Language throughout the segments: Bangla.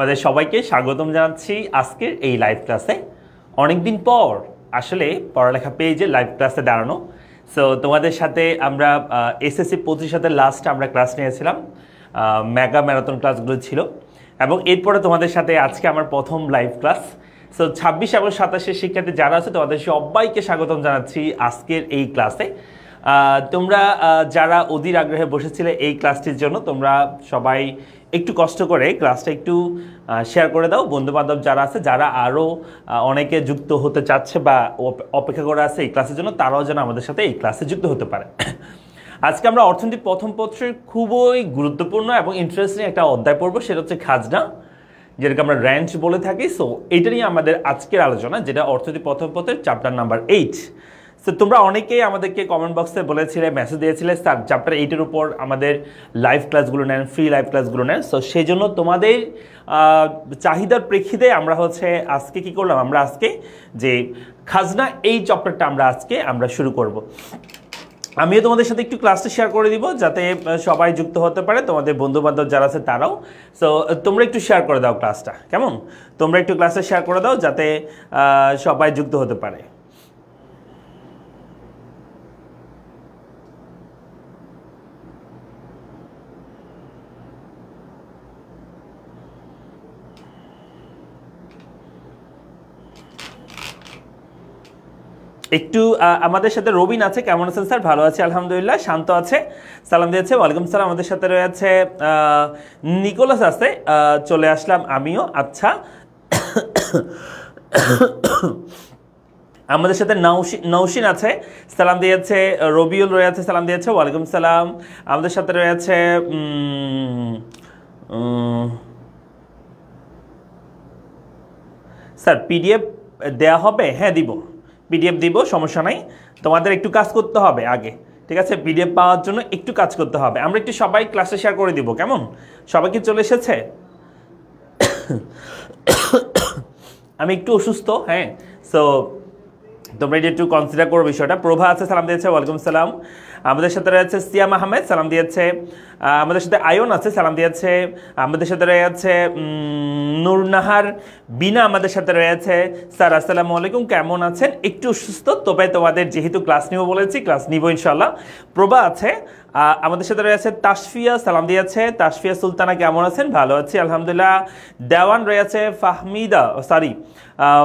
আমাদের সবাইকে স্বাগতম জানাচ্ছি আজকের এই লাইভ ক্লাসে। অনেকদিন পর আসলে পড়ালেখা পেজে লাইভ ক্লাসে দাঁড়ানো। সো তোমাদের সাথে আমরা এসএসসি 25 সাথে লাস্ট আমরা ক্লাস নিয়েছিলাম, মেগা ম্যারাথন ক্লাসগুলো ছিল, এবং এরপরে তোমাদের সাথে আজকে আমার প্রথম লাইভ ক্লাস। সো 26 এবং 27 শিক্ষার্থী যারা আছে তোমাদের সবাইকে স্বাগতম জানাচ্ছি আজকের এই ক্লাসে। তোমরা যারা অধীর আগ্রহে বসেছিলে এই ক্লাসটির জন্য, তোমরা সবাই একটু কষ্ট করে ক্লাসটা একটু শেয়ার করে দাও। বন্ধুবান্ধব যারা আছে, যারা আরও অনেকে যুক্ত হতে চাচ্ছে বা অপেক্ষা করে আছে এই ক্লাসের জন্য, তারাও যেন আমাদের সাথে এই ক্লাসে যুক্ত হতে পারে। আজকে আমরা অর্থনীতির প্রথম পত্রের খুবই গুরুত্বপূর্ণ এবং ইন্টারেস্টিং একটা অধ্যায় পড়বো, সেটা হচ্ছে খাজনা, যেটাকে আমরা র্যাঞ্চ বলে থাকি। সো এটা নিয়ে আমাদের আজকের আলোচনা, যেটা অর্থনীতি প্রথম পত্রের চ্যাপ্টার নাম্বার 8। সো তোমরা অনেকেই আমাদেরকে কমেন্ট বক্সে বলেছিলে, মেসেজ দিয়েছিলে স্যার চ্যাপ্টার 8-এর উপর আমাদের লাইভ ক্লাসগুলো নেন, ফ্রি লাইভ ক্লাসগুলো নেন। সো সেই জন্য তোমাদের চাহিদার প্রেক্ষিতে আমরা আজকে কি করলাম, আমরা আজকে যে খাজনা এই চ্যাপ্টারটা আমরা শুরু করব। আমিও তোমাদের সাথে একটু ক্লাসটা শেয়ার করে দিব যাতে সবাই যুক্ত হতে পারে, তোমাদের বন্ধুবান্ধব যারা আছে তারাও। সো তোমরা একটু শেয়ার করে দাও ক্লাসটা, কেমন? তোমরা একটু ক্লাসটা শেয়ার করে দাও যাতে সবাই যুক্ত হতে পারে। একটু আমাদের সাথে রবিন আছে, কেমন আছেন স্যার? ভালো আছে আলহামদুলিল্লাহ। শান্ত আছে, সালাম দিয়েছে, ওয়ালাইকুম সালাম। আমাদের সাথে রয়েছে নিকোলাস আছে, চলে আসলাম আমিও। আচ্ছা, আমাদের সাথে নৌশিন আছে, সালাম দিয়েছে। রবিউল রয়েছে, সালাম দিয়েছে, ওয়ালাইকুম সালাম। আমাদের সাথে রয়েছে স্যার পিডিএফ দেয়া হবে? হ্যাঁ দিব, পিডিএফ দিব, সমস্যা নাই। তোমাদের একটু কাজ করতে হবে আগে, ঠিক আছে? পিডিএফ পাওয়ার জন্য একটু কাজ করতে হবে। আমরা একটু সবাই ক্লাসে শেয়ার করে দিব, কেমন? সবাই কি চলে এসেছে? আমি একটু অসুস্থ, হ্যাঁ। সো তোমরা এটা একটু কনসিডার করো বিষয়টা। প্রভা আছে, সালাম দিয়েছে, ওয়ালাইকুম সালাম। আমাদের সাথে রয়েছে সিয়াম আহমেদ, সালাম দিয়েছে। আমাদের সাথে আয়ন আছে, সালাম দিয়েছে। আমাদের সাথে রয়েছে নূরনাহার বিনা, আমাদের সাথে রয়েছে। স্যার আসসালামু আলাইকুম, কেমন আছেন? একটু অসুস্থ, তবে তোমাদের যেহেতু ক্লাস নিব বলেছি, ক্লাস নিব ইনশাল্লাহ। প্রভা আছে, আমাদের সাথে রয়েছে তাসফিয়া, সালাম দিয়েছে। তাসফিয়া সুলতানা, কেমন আছেন? ভালো আছি আলহামদুলিল্লাহ। দেওয়ান রয়েছে,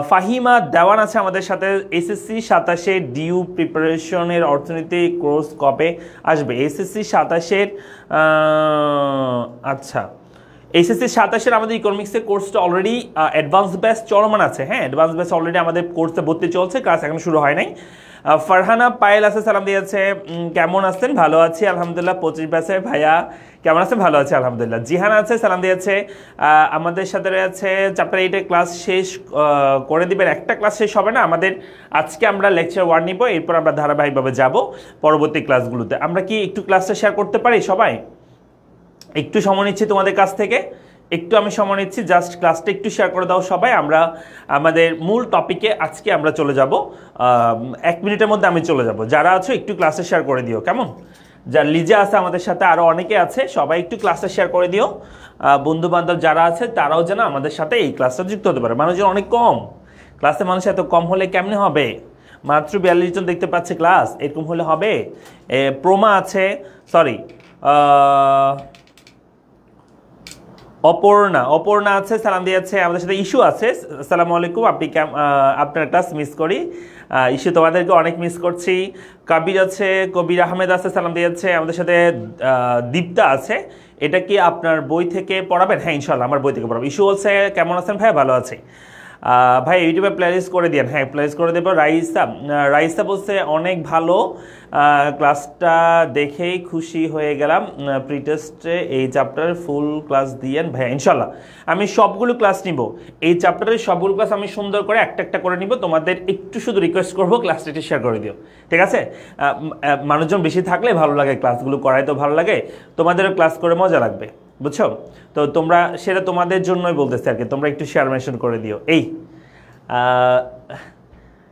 ফাহিমা দেওয়ান আছে আমাদের সাথে। এসএসসি 27-এর ডিউ প্রিপারেশনের অর্থনীতি কোর্স কবে আসবে? এসএসসি 27-এর আচ্ছা, এসএসসি 27-এর আমাদের ইকোনমিক্সের কোর্সটা অলরেডি অ্যাডভান্স ব্যাচ চলমান আছে। হ্যাঁ, অ্যাডভান্স ব্যাচ অলরেডি আমাদের কোর্সে ভর্তি চলছে, ক্লাস এখন শুরু হয় নাই। ফারহানা পায়েল আছে, সালাম দিয়েছে। কেমন আছেন? ভালো আছি আলহামদুলিল্লাহ। 25 ব্যাচে ভাইয়া কেমন আছেন? ভালো আছে আলহামদুলিল্লাহ। জিহান আছে, সালাম দিয়েছে। আমাদের সাথে রয়েছে চ্যাপ্টার 8-এর ক্লাস শেষ করে দিবেন। একটা ক্লাস শেষ হবে না আমাদের, আজকে আমরা লেকচার 1 নিব, এরপর আমরা ধারাবাহিকভাবে যাব পরবর্তী ক্লাসগুলোতে। আমরা কি একটু ক্লাসটা শেয়ার করতে পারি সবাই? একটু সময় নিচ্ছি তোমাদের কাছ থেকে, একটু আমি সময় নিচ্ছি, জাস্ট ক্লাসটা একটু শেয়ার করে দাও সবাই। আমরা আমাদের মূল টপিকে আজকে আমরা চলে যাব, 1 মিনিটের মধ্যে আমি চলে যাব। যারা আছো একটু ক্লাসে শেয়ার করে দিও, কেমন? যা লিজা আছে আমাদের সাথে, আরও অনেকে আছে, সবাই একটু ক্লাসটা শেয়ার করে দিও। বন্ধু বান্ধব যারা আছে তারাও যেন আমাদের সাথে এই ক্লাসটা যুক্ত হতে পারে। মানুষজন অনেক কম, ক্লাসে মানুষ এত কম হলে কেমনে হবে? মাত্র 42 জন দেখতে পাচ্ছে ক্লাস, এরকম হলে হবে? প্রমা আছে, সরি অপর্ণা আছে, সালাম দিয়েছে। আমাদের সাথে ইস্যু আছে, আসসালামু আলাইকুম। আপনার ক্লাস মিস করি ইস্যু, তোমাদেরকে অনেক মিস করছি। কবির আছে, কবির আহমেদ আছে, সালাম দিয়েছে। আমাদের সাথে দীপ্তা আছে। এটা কি আপনার বই থেকে পড়াবেন? হ্যাঁ ইনশাল্লাহ আমার বই থেকে পড়াবো। ইস্যু বলছে কেমন আছেন ভাই? ভালো আছি ভাই, ইউটিউবে প্লেলিস্ট করে দিন। হ্যাঁ প্লেলিস্ট করে দেবো। রাইসা বলছে অনেক ভালো, ক্লাসটা দেখেই খুশি হয়ে গেলাম। প্রিটেস্টে এই চ্যাপ্টারের ফুল ক্লাস দিয়েন ভাইয়া। ইনশাল্লাহ আমি সবগুলো ক্লাস নিব, এই চ্যাপ্টারের সবগুলো ক্লাস আমি সুন্দর করে একটা একটা করে নিব। তোমাদের একটু শুধু রিকোয়েস্ট করবো ক্লাসটা একটু শেয়ার করে দিও, ঠিক আছে? মানুষজন বেশি থাকলে ভালো লাগে, ক্লাসগুলো করাই তো ভালো লাগে, তোমাদেরও ক্লাস করে মজা লাগবে, বুঝছো? তো তোমরা সেটা তোমাদের জন্যই বলতেছি আর কি, তোমরা একটু শেয়ার মেনশন করে দিও। এই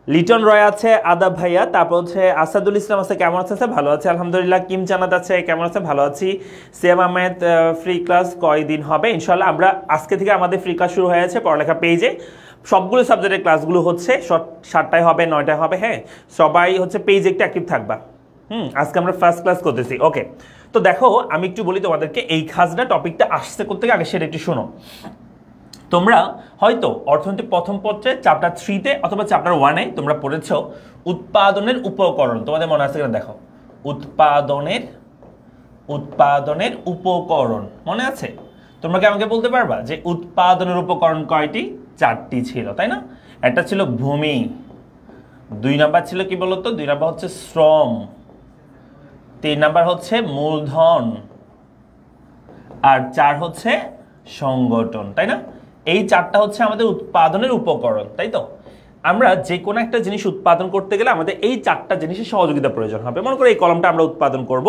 লিটন রয় আছে, আদাব ভাইয়া, তারপর হচ্ছে আসাদুল ইসলাম আছে, কেমন আছে স্যার? ভালো আছে আলহামদুলিল্লাহ। কিম জানাত আছে, কেমন আছে? ভালো আছি। সিয়াম আহমেদ, ফ্রি ক্লাস কয়দিন হবে? ইনশাল্লাহ আমরা আজকে থেকে আমাদের ফ্রি ক্লাস শুরু হয়েছে পড়ালেখা পেজে। সবগুলো সাবজেক্টের ক্লাসগুলো হচ্ছে 7টায় হবে, 9টায় হবে। হ্যাঁ, সবাই হচ্ছে পেজে একটু অ্যাক্টিভ থাকবা। আজকে আমরা ফার্স্ট ক্লাস করতেছি। ওকে, তো দেখো আমি একটু বলি তোমাদেরকে, এই খাজনা টপিকটা আসছে করতে আগে সেটা একটু শোনো। তোমরা হয়তো অর্থনীতি প্রথম পত্রে চ্যাপ্টার 3-তে অথবা চ্যাপ্টার 1-এ তোমরা পড়েছো উৎপাদনের উপকরণ। তোমাদের মনে আছে কিনা দেখো, উৎপাদনের উপকরণ মনে আছে? তোমরা কি আমাকে বলতে পারবা যে উৎপাদনের উপকরণ কয়টি? 4টি ছিল, তাই না? একটা ছিল ভূমি, 2 নাম্বার ছিল কি বলতো? 2 নাম্বার হচ্ছে শ্রম, 3 নাম্বার হচ্ছে মূলধন, আর 4 হচ্ছে সংগঠন, তাই না? এই 4টা হচ্ছে আমাদের উৎপাদনের উপকরণ, তাই তো? আমরা যে কোনো একটা জিনিস উৎপাদন করতে গেলে আমাদের এই 4টা জিনিসের সহযোগিতা প্রয়োজন হবে। মনে করো এই কলমটা আমরা উৎপাদন করব,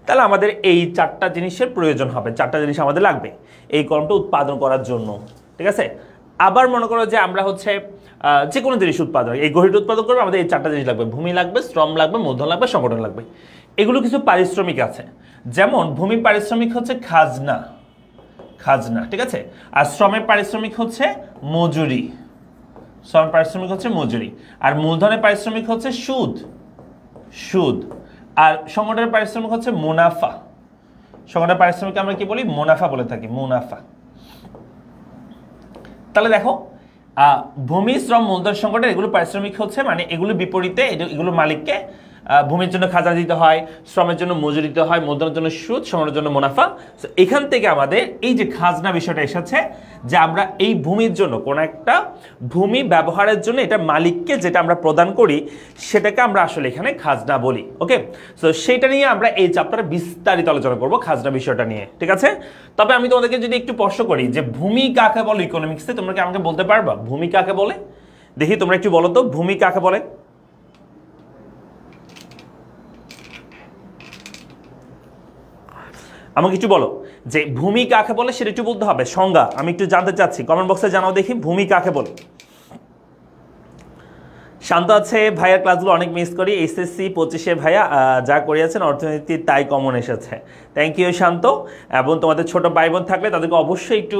তাহলে আমাদের এই 4টা জিনিসের প্রয়োজন হবে, 4টা জিনিস আমাদের লাগবে এই কলমটা উৎপাদন করার জন্য, ঠিক আছে? আবার মনে করো যে আমরা হচ্ছে যে কোনো জিনিস উৎপাদন, এই ঘড়িটা উৎপাদন করবো, আমাদের এই 4টা জিনিস লাগবে, ভূমি লাগবে, শ্রম লাগবে, মূলধন লাগবে, সংগঠন লাগবে। এগুলো কিছু পারিশ্রমিক আছে, যেমন ভূমি পারিশ্রমিক হচ্ছে খাজনা, ঠিক আছে? আর শ্রমের পারিশ্রমিক হচ্ছে মজুরি, শ্রমের পারিশ্রমিক হচ্ছে মজুরি। আর মূলধনের পারিশ্রমিক হচ্ছে সুদ। আর সংগঠনের পারিশ্রমিক হচ্ছে মুনাফা। সংগঠনের পারিশ্রমিক আমরা কি বলি? মুনাফা বলে থাকি, মুনাফা। তাহলে দেখো, ভূমি, শ্রম, মূলধন, সংগঠন এগুলো পারিশ্রমিক হচ্ছে, মানে এগুলো বিপরীতে, এগুলো মালিককে ভূমির জন্য খাজনা দিতে হয়, শ্রমের জন্য মজুরি দিতে হয়, মূলধনের জন্য সুদ, সংগঠনের জন্য মুনাফা। তো এখান থেকে আমাদের এই যে খাজনা বিষয়টা এসেছে, যে আমরা এই ভূমির জন্য কোন একটা ভূমি ব্যবহারের জন্য এটা মালিককে যেটা আমরা প্রদান করি সেটাকে আমরা আসলে এখানে খাজনা বলি। ওকে, তো সেটা নিয়ে আমরা এই চ্যাপ্টারে বিস্তারিত আলোচনা করব, খাজনা বিষয়টা নিয়ে, ঠিক আছে? তবে আমি তোমাদেরকে যদি একটু প্রশ্ন করি যে ভূমি কাকে বলে ইকোনমিক্সে, তোমরা কি আমাকে বলতে পারবা ভূমি কাকে বলে? দেখি তোমরা একটু বলো তো, ভূমি কাকে বলে? আমাকে একটু বলো যে ভূমি কাকে বলে, সেটা একটু বলতে হবে, সংজ্ঞা আমি একটু জানতে চাচ্ছি। কমেন্ট বক্সে জানাও দেখি ভূমি কাকে বলে। শান্ত আছে, ভাইয়ার ক্লাসগুলো অনেক মিস করি, এসএসসি 25-এ ভাইয়া যা করিয়েছেন অর্থনীতি তাই কমন এসেছে। থ্যাংক ইউ শান্ত। এবং তোমাদের ছোট ভাই বোন থাকলে তাদেরকে অবশ্যই একটু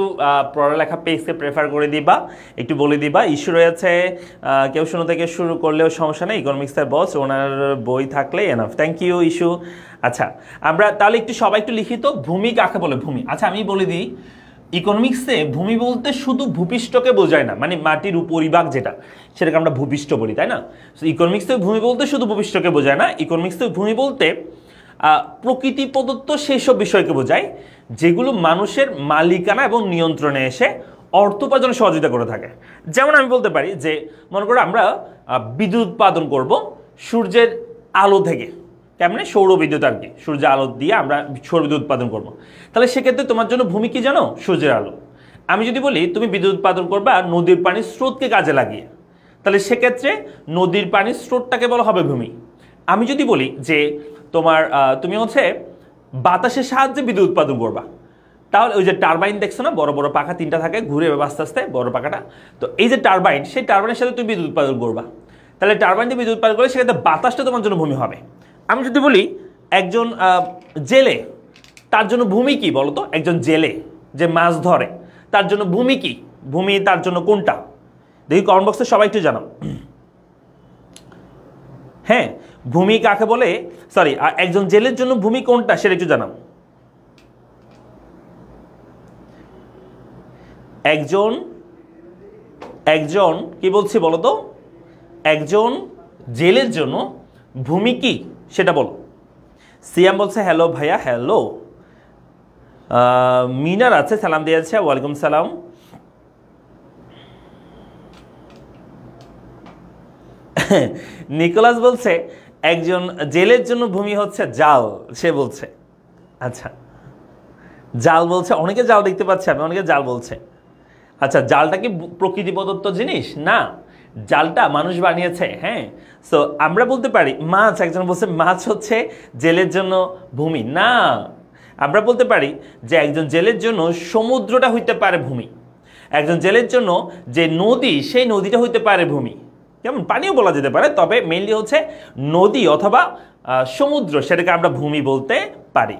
পড়ালেখা পেজকে প্রেফার করে দিবা, একটু বলে দিবা। ইস্যু রয়েছে, কেউ শুরু থেকে শুরু করলেও সমস্যা নেই, ইকোনমিক্সের বস, ওনার বই থাকলে এনাফ। Thank you issue. আচ্ছা, আমরা তাহলে একটু সবাই একটু লিখিত ভূমি কাকে বলে। ভূমি, আচ্ছা আমি বলে দিই, ইকোনমিক্সে ভূমি বলতে শুধু ভূপৃষ্ঠকে বোঝায় না, মানে মাটির উপরিভাগ যেটা, সেটাকে আমরা ভূপৃষ্ঠ বলি, তাই না? ইকোনমিক্সে ভূমি বলতে শুধু ভূপৃষ্ঠকে বোঝায় না, ইকোনমিক্সে ভূমি বলতে প্রকৃতি প্রদত্ত সেই সব বিষয়কে বোঝায় যেগুলো মানুষের মালিকানা এবং নিয়ন্ত্রণে এসে অর্থ উপার্জনে সহযোগিতা করে থাকে। যেমন আমি বলতে পারি যে মনে করো আমরা বিদ্যুৎ উৎপাদন করব সূর্যের আলো থেকে, কেমনে? সৌর বিদ্যুৎ আর কি, সূর্যের আলো দিয়ে আমরা সৌর বিদ্যুৎ উৎপাদন করব। তাহলে সেক্ষেত্রে তোমার জন্য ভূমি কি জানো? সূর্যের আলো। আমি যদি বলি তুমি বিদ্যুৎ উৎপাদন করবা নদীর পানির স্রোতকে কাজে লাগিয়ে, তাহলে সেক্ষেত্রে নদীর পানির স্রোতটাকে বলা হবে ভূমি। আমি যদি বলি যে তোমার তুমি হচ্ছে বাতাসের সাহায্যে বিদ্যুৎ উৎপাদন করবা, তাহলে ওই যে টারবাইন দেখছো না, বড় বড় পাখা 3টা থাকে, ঘুরে আস্তে আস্তে বড় পাখাটা, তো এই যে টারবাইন, সেই টারবাইনের সাথে তুমি বিদ্যুৎ উৎপাদন করবা, তাহলে টারবাইন দিয়ে বিদ্যুৎ উৎপাদন করলে সেক্ষেত্রে বাতাসটা তোমার জন্য ভূমি হবে। আমি যদি বলি একজন জেলে, তার জন্য ভূমি কি বলতো? একজন জেলে যে মাছ ধরে তার জন্য ভূমি কি? ভূমি তার জন্য কোনটা? দেখি কমেন্ট বক্সে সবাই একটু জানাও। হ্যাঁ, ভূমি কাকে বলে, সরি, একজন জেলের জন্য ভূমি কোনটা সেটা একটু জানাও। একজন কি বলছি বলো তো? একজন জেলের জন্য ভূমি কি সেটা বলো। সিয়াম বলছে হ্যালো ভাইয়া, হ্যালো। মিনার আছে, সালাম দিয়েছে, ওয়ালাইকুম সালাম। নিকোলাস বলছে একজন জেলের জন্য ভূমি হচ্ছে জাল, সে বলছে। আচ্ছা, জাল বলছে, অনেকে জাল দেখতে পাচ্ছে, আমি অনেকে জাল বলছে। আচ্ছা, জালটা কি প্রকৃতি প্রদত্ত জিনিস? না, জালটা মানুষ বানিয়েছে। হ্যাঁ, সো আমরা বলতে পারি মাছ, একজন বলছে মাছ হচ্ছে জেলের জন্য ভূমি। না, আমরা বলতে পারি যে একজন জেলের জন্য সমুদ্রটা হইতে পারে ভূমি, একজন জেলের জন্য যে নদী, সেই নদীটা হইতে পারে ভূমি। কেমন, পানিও বলা যেতে পারে, তবে মেইনলি হচ্ছে নদী অথবা সমুদ্র, সেটাকে আমরা ভূমি বলতে পারি।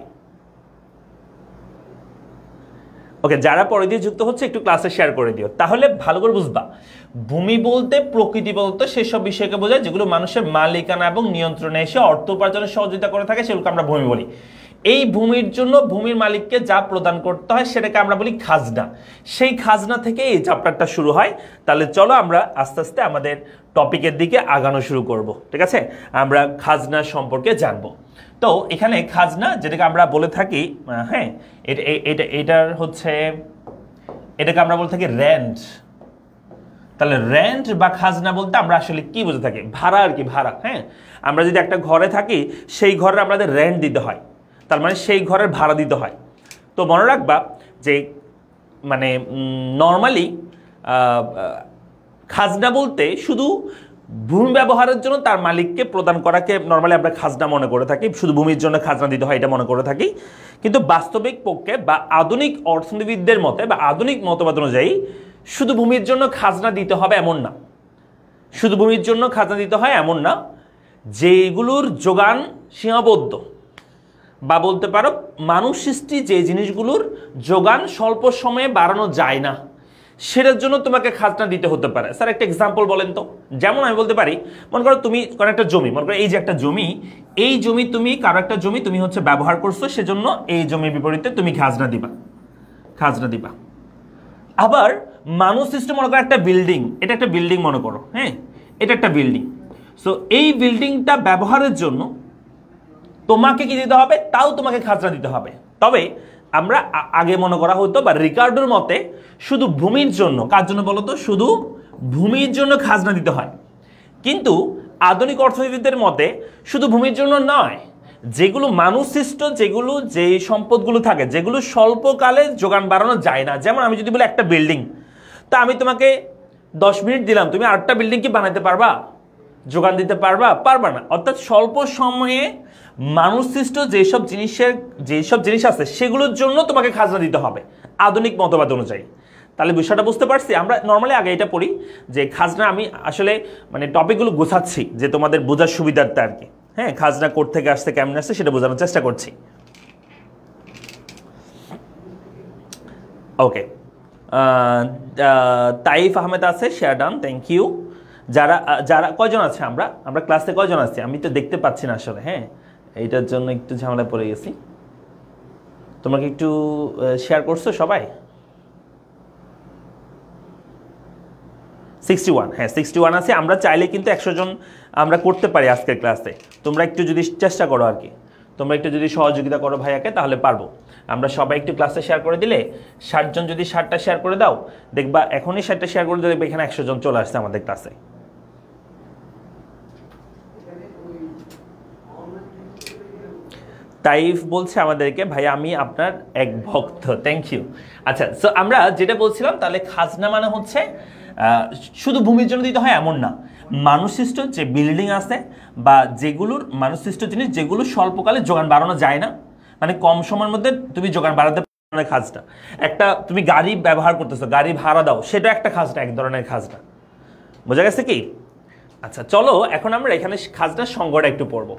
ওকে, যারা পরে দিয়ে যুক্ত হচ্ছে একটু ক্লাসে শেয়ার করে দিও, তাহলে ভালো করে বুঝবা। ভূমি বলতে প্রকৃতি বলতে সেসব বিষয়কে বোঝায় যেগুলো মানুষের মালিকানা এবং নিয়ন্ত্রণে এসে অর্থ উপার্জনে সহযোগিতা করে থাকে, সেগুলোকে আমরা ভূমি বলি। এই ভূমির জন্য ভূমির মালিককে যা প্রদান করতে হয় সেটাকে আমরা বলি খাজনা। সেই খাজনা থেকে এই চ্যাপ্টারটা শুরু হয়। তাহলে চলো আমরা আস্তে আস্তে আমাদের টপিকের দিকে আগানো শুরু করব, ঠিক আছে? আমরা খাজনা সম্পর্কে জানবো। তো এখানে খাজনা যেটাকে আমরা বলে থাকি, হ্যাঁ, এটার হচ্ছে, এটাকে আমরা বলে থাকি রেন্ট। তাহলে রেন্ট বা খাজনা বলতে আমরা আসলে কি বুঝে থাকি? ভাড়া আর কি, ভাড়া। হ্যাঁ, আমরা যদি একটা ঘরে থাকি, সেই ঘরে আমাদের রেন্ট দিতে হয়, তার মানে সেই ঘরের ভাড়া দিতে হয়। তো মনে রাখবা যে মানে নর্মালি খাজনা বলতে শুধু ভূমি ব্যবহারের জন্য তার মালিককে প্রদান করাকে নর্মালি আমরা খাজনা মনে করে থাকি, শুধু ভূমির জন্য খাজনা দিতে হয় এটা মনে করে থাকি। কিন্তু বাস্তবিক পক্ষে বা আধুনিক অর্থনীতিবিদদের মতে বা আধুনিক মতবাদ অনুযায়ী শুধু ভূমির জন্য খাজনা দিতে হবে এমন না, শুধু ভূমির জন্য খাজনা দিতে হয় এমন না, যেগুলোর যোগান সীমাবদ্ধ বা বলতে পারো মানুষ সৃষ্টি যে জিনিসগুলোর যোগান স্বল্প সময়ে বাড়ানো যায় না, সেটার জন্য তোমাকে খাজনা দিতে হতে পারে। স্যার একটা এক্সাম্পল বলেন তো। যেমন আমি বলতে পারি, মনে করো তুমি কোনো একটা জমি, মনে করো এই যে একটা জমি, এই জমি তুমি কারো একটা জমি তুমি হচ্ছে ব্যবহার করছো, সেজন্য এই জমির বিপরীতে তুমি খাজনা দিবা, খাজনা দিবা। আবার মানুষ সৃষ্ট মনে করো একটা বিল্ডিং, এটা একটা বিল্ডিং মনে করো, হ্যাঁ, এটা একটা বিল্ডিং। সো এই বিল্ডিংটা ব্যবহারের জন্য তোমাকে কি দিতে হবে? তাও তোমাকে খাজনা দিতে হবে। তবে আমরা আগে মনে করা হতো বা রিকার্ডোর মতে শুধু ভূমির জন্য, কার জন্য বলো তো? শুধু ভূমির জন্য খাজনা দিতে হয়। কিন্তু আধুনিক অর্থনীতিদের মতে শুধু ভূমির জন্য নয়, যেগুলো মানুষ সৃষ্ট, যেগুলো যে সম্পদগুলো থাকে যেগুলো স্বল্পকালে যোগান বাড়ানো যায় না, যেমন আমি যদি বলি একটা বিল্ডিং, তা আমি তোমাকে 10 মিনিট দিলাম, তুমি আরেকটা বিল্ডিং কি বানাতে পারবা? যোগান দিতে পারবা? পারবা না। অর্থাৎ স্বল্প সময়ে মানুষ সৃষ্ট যেসব জিনিস আছে সেগুলোর জন্য তোমাকে খাজনা দিতে হবে আধুনিক মতবাদ অনুযায়ী। তাহলে বিষয়টা বুঝতে পারছি। আমরা নর্মালি আগে এটা পড়ি যে খাজনা, আমি আসলে মানে টপিকগুলো গোছাচ্ছি যে তোমাদের বোঝার সুবিধার্থে আর কি। হ্যাঁ, খাজনা কোথা থেকে আসছে, কেমন আসছে সেটা বোঝানোর চেষ্টা করছি। ওকে, তাইফ আহমেদ আছে, শেয়ার ডান, থ্যাংক ইউ। যারা যারা কয়জন আছে, আমরা ক্লাসে কয়জন আছি আমি তো দেখতে পাচ্ছি না আসলে। হ্যাঁ, এইটার জন্য একটু ঝামেলা পড়ে গেছি। তোমরা কি একটু শেয়ার করছো সবাই? 61, হ্যাঁ 61 আছে। আমরা চাইলে কিন্তু 100 জন আমরা করতে পারি আজকের ক্লাসে। তোমরা একটু যদি চেষ্টা করো আর কি, তোমরা একটু যদি সহযোগিতা করো ভাইয়াকে, তাহলে পারবো। আমরা সবাই একটু ক্লাসে শেয়ার করে দিলে, 60 জন যদি 60টা শেয়ার করে দাও, দেখবা এখনই 60টা শেয়ার করে দেখবে এখানে 100 জন চলে আসছে আমাদের ক্লাসে। তাইফ বলছে আমাদেরকে, ভাই আমি আপনার এক ভক্ত, থ্যাংক ইউ। আচ্ছা, সো আমরা যেটা বলছিলাম, তাহলে খাজনা মানে হচ্ছে শুধু ভূমির জন্য দিতে হয় এমন না, মানুষ সৃষ্ট যে বিল্ডিং আছে বা যেগুলোর মানুষ সৃষ্ট জিনিস যেগুলো স্বল্পকালে যোগান বাড়ানো যায় না, মানে কম সময়ের মধ্যে তুমি যোগান বাড়াতে পারো, খাজনা। একটা তুমি গাড়ি ব্যবহার করতেছো, গাড়ি ভাড়া দাও, সেটা একটা খাজনা, এক ধরনের খাজনা। বোঝা গেছে কি? আচ্ছা চলো এখন আমরা এখানে খাজনার সংজ্ঞাটা একটু পড়বো।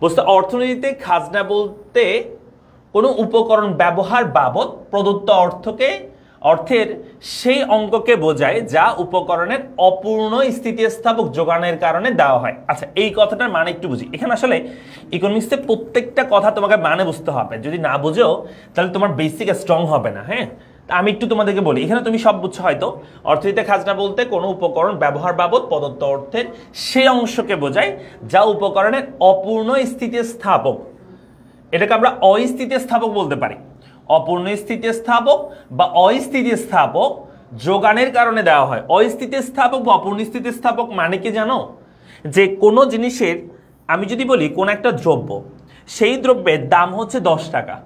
বস্তু অর্থনীতিতে খাজনা বলতে কোনো উপকরণ ব্যবহার বাবদ প্রদত্ত অর্থের সেই অঙ্ককে বোঝায় যা উপকরণের অপূর্ণ স্থিতিস্থাপক যোগানের কারণে দেওয়া হয়। আচ্ছা, এই কথাটার মানে একটু বুঝি। এখানে আসলে ইকোনমিক্সে প্রত্যেকটা কথা তোমাকে মানে বুঝতে হবে, যদি না বুঝো তাহলে তোমার বেসিক স্ট্রং হবে না। হ্যাঁ, আমি একটু তোমাদেরকে বলি, এখানে তুমি সব বুঝছো হয়তো। অর্থনীতিতে খাজনা বলতে কোনো উপকরণ ব্যবহার বাবদ প্রদত্ত অর্থের সেই অংশকে বোঝায় যা উপকরণের অপূর্ণ স্থিতিস্থাপক, এটাকে আমরা অস্থিতিস্থাপক বলতে পারি। অপূর্ণ স্থিতিস্থাপক বা অস্থিতিস্থাপক যোগানের কারণে দেওয়া হয়। অস্থিতিস্থাপক বা অপূর্ণ স্থিতিস্থাপক মানে কি জানো? যে কোনো জিনিসের, আমি যদি বলি কোন একটা দ্রব্য, সেই দ্রব্যের দাম হচ্ছে 10 টাকা,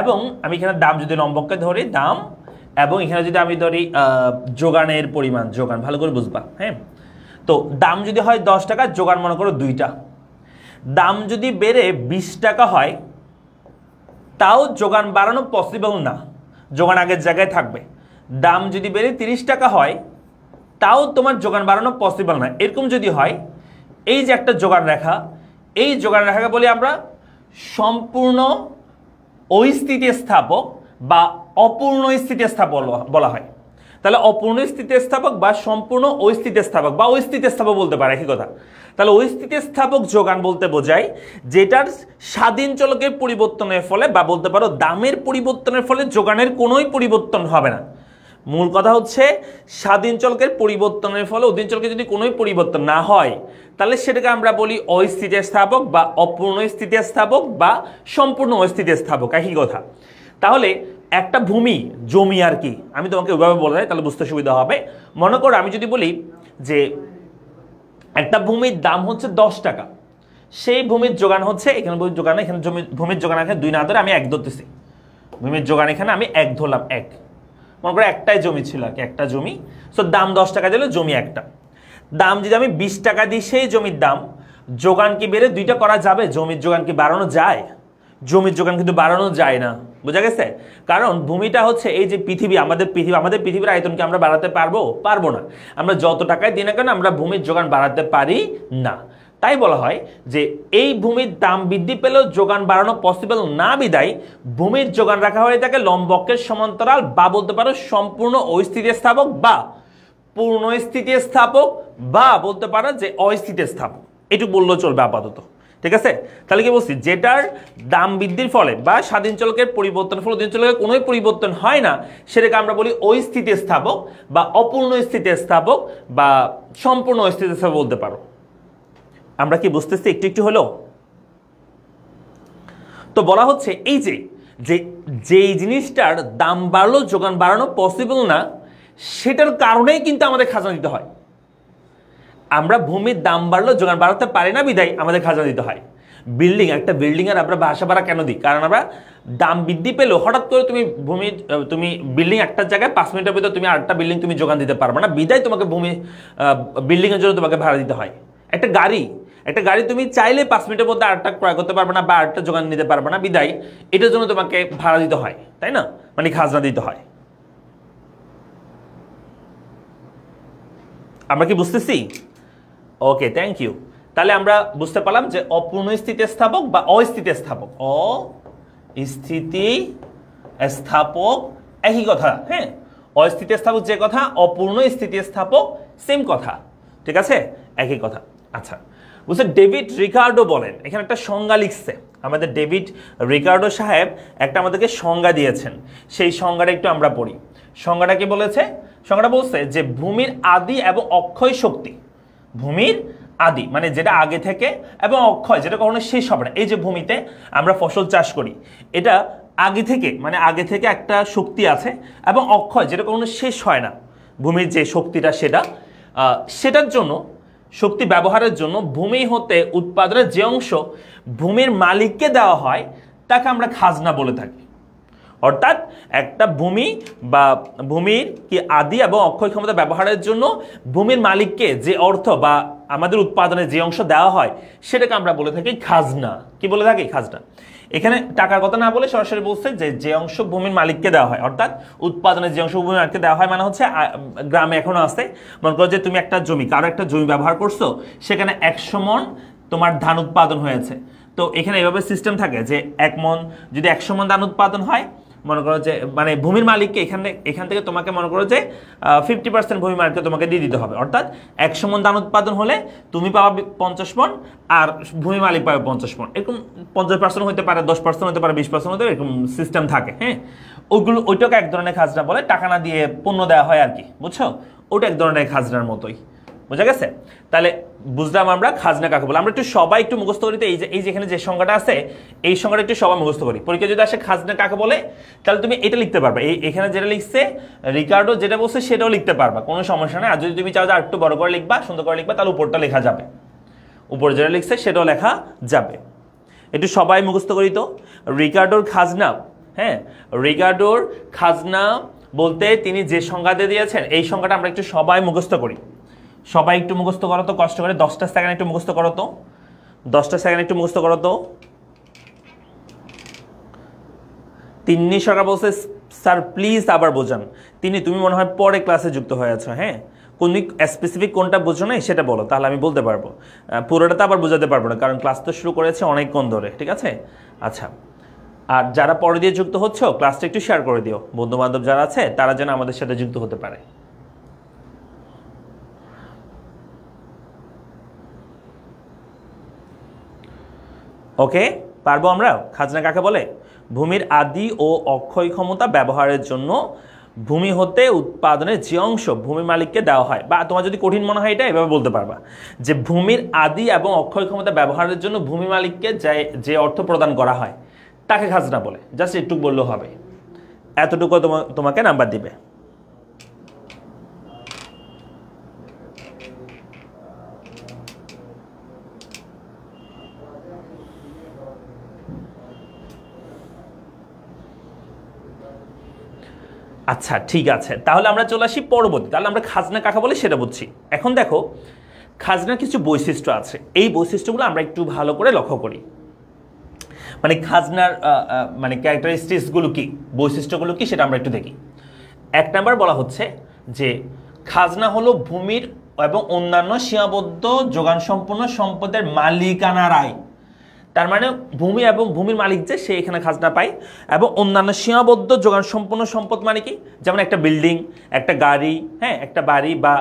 এবং আমি এখানে দাম যদি নম্বরকে ধরি দাম, এবং এখানে যদি আমি ধরি যোগানের পরিমাণ, যোগান ভালো করে বুঝবা। হ্যাঁ, তো দাম যদি হয় 10 টাকা, যোগান মনে করো 2টা, দাম যদি বেড়ে 20 টাকা হয়, তাও যোগান বাড়ানো পসিবল না, যোগান আগের জায়গায় থাকবে। দাম যদি বেড়ে 30 টাকা হয়, তাও তোমার যোগান বাড়ানো পসিবল না, এরকম যদি হয়, এই যে একটা যোগান রেখা, এই যোগান রেখাকে বলি আমরা সম্পূর্ণ অস্থিতিস্থাপক বা অপূর্ণ স্থিতিস্থাপক বলা হয়। তাহলে অপূর্ণ স্থিতিস্থাপক বা সম্পূর্ণ অস্থিতিস্থাপক বা অস্থিতিস্থাপক বলতে পারে একই কথা। তাহলে অস্থিতিস্থাপক যোগান বলতে বোঝায় যেটার স্বাধীন চলকের পরিবর্তনের ফলে বা বলতে পারো দামের পরিবর্তনের ফলে যোগানের কোনোই পরিবর্তন হবে না। মূল কথা হচ্ছে স্বাধীন চলকের পরিবর্তনের ফলে অধীন চলকে যদি কোনোই পরিবর্তন না হয় তাহলে সেটাকে আমরা বলি অস্থিতিস্থাপক বা অপূর্ণ স্থিতিস্থাপক বা সম্পূর্ণ অস্থিতিস্থাপক, একই কথা। তাহলে একটা ভূমি, জমি আর কি, আমি তোমাকে ওইভাবে বলে দেয় তাহলে বুঝতে সুবিধা হবে। মনে করো আমি যদি বলি যে একটা ভূমির দাম হচ্ছে 10 টাকা, সেই ভূমির যোগান হচ্ছে, এখানে যোগান, এখানে ভূমির যোগান এখানে 2 না ধরে আমি 1 ধরতেছি, ভূমির যোগান এখানে আমি 1 ধরলাম, 1। মনে করো একটাই জমি ছিল আর কি, একটা জমি, সো দাম 10 টাকা দিলে জমি একটা। দাম যদি আমি 20 টাকা দিই সেই জমির দাম, যোগান কি বেড়ে 2টা করা যাবে? জমির যোগান কি বাড়ানো যায়? জমির যোগান কিন্তু বাড়ানো যায় না, বোঝা গেছে? কারণ ভূমিটা হচ্ছে এই যে পৃথিবী, আমাদের পৃথিবীর আয়তনকে আমরা বাড়াতে পারবো না। আমরা যত টাকায় দিই না কেন আমরা ভূমির যোগান বাড়াতে পারি না। তাই বলা হয় যে এই ভূমির দাম বৃদ্ধি পেলেও যোগান বাড়ানো পসিবল না বিদায় ভূমির যোগান রাখা হয়ে থাকে লম্ব অক্ষের সমান্তরাল বা বলতে পারো সম্পূর্ণ অস্থিতিস্থাপক বা পূর্ণ স্থিতিস্থাপক বা বলতে পারো যে অস্থিতিস্থাপক, এটুকু বললেও চলবে আপাতত, ঠিক আছে? তাহলে কি বলছি, যেটার দাম বৃদ্ধির ফলে বা স্বাধীন চলকের পরিবর্তনের ফলে অধীন চলকের কোনো পরিবর্তন হয় না সেটাকে আমরা বলি অস্থিতিস্থাপক বা অপূর্ণ স্থিতিস্থাপক বা সম্পূর্ণ অস্থিতিস্থাপক বলতে পারো। আমরা কি বুঝতেছি একটু একটু হলো? তো বলা হচ্ছে এই যে যেই জিনিসটার দাম বাড়লো যোগান বাড়ানো পসিবল না, সেটার কারণেই কিন্তু আমাদের খাজনা দিতে হয়। আমরা ভূমির দাম বাড়লো যোগান বাড়াতে পারি না বিদায় আমাদের খাজনা দিতে হয়। একটা বিল্ডিং এর আমরা বাসা ভাড়া কেন দিই? কারণ আমরা দাম বৃদ্ধি পেলেও হঠাৎ করে তুমি বিল্ডিং একটা জায়গায় 5 মিনিটের ভিতরে তুমি আরেকটা বিল্ডিং তুমি যোগান দিতে পারবে না, বিদায় তোমাকে বিল্ডিং এর জন্য তোমাকে ভাড়া দিতে হয়। একটা গাড়ি তুমি চাইলে 5 মিনিটের মধ্যে আরেকটা ক্রয় করতে পারবে না বা আরেকটা যোগান নিতে পারবে না, বিদায় এটার জন্য তোমাকে ভাড়া দিতে হয়, তাই না? মানে খাজনা দিতে হয়। আমরা কি বুঝতেছি? ওকে, থ্যাংক ইউ। তাহলে আমরা বুঝতে পারলাম যে অপূর্ণ স্থিতিস্থাপক বা অস্থিতিস্থাপক, অস্থিতিস্থাপক একই কথা, হ্যাঁ। অস্থিতিস্থাপক যে কথা, অপূর্ণ স্থিতিস্থাপক সেম কথা, ঠিক আছে, একই কথা। আচ্ছা, বুঝছে? ডেভিড রিকার্ডো বলেন, এখানে একটা সংজ্ঞা লিখছে আমাদের ডেভিড রিকার্ডো সাহেব, একটা আমাদেরকে সংজ্ঞা দিয়েছেন, সেই সংজ্ঞাটা একটু আমরা পড়ি। সংজ্ঞাটা কি বলেছে? সংজ্ঞাটা বলছে যে ভূমির আদি এবং অক্ষয় শক্তি, ভূমির আদি মানে যেটা আগে থেকে, এবং অক্ষয় যেটা কখনো শেষ হবে না। এই যে ভূমিতে আমরা ফসল চাষ করি, এটা আগে থেকে একটা শক্তি আছে, এবং অক্ষয় যেটা কখনো শেষ হয় না, ভূমির যে শক্তিটা সেটার জন্য, শক্তি ব্যবহারের জন্য ভূমি হতে উৎপাদনের যে অংশ ভূমির মালিককে দেওয়া হয় তাকে আমরা খাজনা বলে থাকি। অর্থাৎ একটা ভূমি বা ভূমির কি আদি এবং অক্ষয় ক্ষমতা ব্যবহারের জন্য ভূমির মালিককে যে অর্থ বা আমাদের উৎপাদনের যে অংশ দেওয়া হয় সেটাকে আমরা বলে থাকি খাজনা। কি বলে থাকি? খাজনা। এখানে টাকার কথা না বলে সরাসরি বলছে যে অংশ ভূমির মালিককে দেওয়া হয়, অর্থাৎ উৎপাদনের যে অংশ ভূমির মালিককে দেওয়া হয়, মানে হচ্ছে গ্রামে এখনো আছে, মনে করো যে তুমি একটা জমি, কারো একটা জমি ব্যবহার করছো, সেখানে 100 মণ তোমার ধান উৎপাদন হয়েছে। তো এখানে এভাবে সিস্টেম থাকে যে 1 মণ যদি 100 মণ ধান উৎপাদন হয়, মনে করো যে মানে ভূমির মালিককে এখান থেকে তোমাকে মনে করো যে 50% ভূমি মালিককে তোমাকে দিয়ে দিতে হবে। অর্থাৎ 100 মণ ধান উৎপাদন হলে তুমি পাবা 50 মণ আর ভূমি মালিক পাবে 50 মণ। এরকম 50% হতে পারে, 10% হতে পারে, 20% হতে পারে, এরকম সিস্টেম থাকে, হ্যাঁ। ওইটাকে এক ধরনের খাজনা বলে, টাকা না দিয়ে পণ্য দেওয়া হয় আর কি, বুঝছো? ওটা এক ধরনের খাজনার মতোই, বোঝা গেছে? তাহলে বুঝলাম আমরা খাজনা কাকে বলে। আমরা একটু সবাই একটু মুখস্থ করি। তো এই যে এখানে যে সংজ্ঞাটা আছে, এই সংজ্ঞাটা একটু সবাই মুখস্থ করি। পরীক্ষা যদি আসে খাজনা কাকে বলে, তাহলে তুমি এটা লিখতে পারবা। এখানে যেটা লিখছে রিকার্ডো যেটা বলছে সেটাও লিখতে পারবা, কোনো সমস্যা নেই। আর যদি তুমি চাও যে একটু বড় করে লিখবা, সুন্দর করে লিখবা, তাহলে উপরটা লেখা যাবে, উপরে যেটা লিখছে সেটাও লেখা যাবে। একটু সবাই মুখস্থ করি তো। রিকার্ডোর খাজনা, হ্যাঁ, রিকার্ডোর খাজনা বলতে তিনি যে সংজ্ঞাতে দিয়েছেন, এই সংজ্ঞাটা আমরা একটু সবাই মুখস্থ করি। সবাই একটু মুখস্থ করো তো, কষ্ট করে 10টা সেকেন্ড একটু মুখস্থ করো তো, 10টা সেকেন্ড একটু মুখস্থ করো তো। তিন্নি সরকার বলছে স্যার প্লিজ আবার বোঝান। তুমি মনে হয় পরে ক্লাসে যুক্ত হয়ে আছো, হ্যাঁ কোন স্পেসিফিক কোনটা বোঝো না সেটা বলো, তাহলে আমি বলতে পারবো। পুরোটা তো আবার বোঝাতে পারবো না, কারণ ক্লাস তো শুরু করেছে অনেকক্ষণ ধরে, ঠিক আছে? আচ্ছা, আর যারা পরে দিয়ে যুক্ত হচ্ছ ক্লাসটা একটু শেয়ার করে দিও, বন্ধু বান্ধব যারা আছে তারা যেন আমাদের সাথে যুক্ত হতে পারে। ওকে, পারবো আমরা? খাজনা কাকে বলে? ভূমির আদি ও অক্ষয় ক্ষমতা ব্যবহারের জন্য ভূমি হতে উৎপাদনের যে অংশ ভূমি মালিককে দেওয়া হয়, বা তোমার যদি কঠিন মনে হয় এটা এভাবে বলতে পারবা যে ভূমির আদি এবং অক্ষয় ক্ষমতা ব্যবহারের জন্য ভূমি মালিককে যে অর্থ প্রদান করা হয় তাকে খাজনা বলে। জাস্ট একটু বললেও হবে, এতটুকু তোমাকে নাম্বার দিবে। আচ্ছা ঠিক আছে, তাহলে আমরা চলে আসি পরবর্তী। তাহলে আমরা খাজনা কাকে বলে সেটা বুঝছি। এখন দেখো খাজনার কিছু বৈশিষ্ট্য আছে, এই বৈশিষ্ট্যগুলো আমরা একটু ভালো করে লক্ষ্য করি। মানে খাজনার মানে ক্যারেক্টারিস্টিক্সগুলো কি, বৈশিষ্ট্যগুলো কি সেটা আমরা একটু দেখি। 1 নাম্বার বলা হচ্ছে যে খাজনা হলো ভূমির এবং অন্যান্য সীমাবদ্ধ যোগান সম্পন্ন সম্পদের মালিকানার আয়। তার মানে ভূমি এবং ভূমির মালিক যে সে এখানে খাজনা পায়, এবং অন্যান্য সীমাবদ্ধ যোগান সম্পন্ন সম্পদ মানে কি, যেমন একটা বিল্ডিং, একটা গাড়ি, হ্যাঁ একটা বাড়ি, বা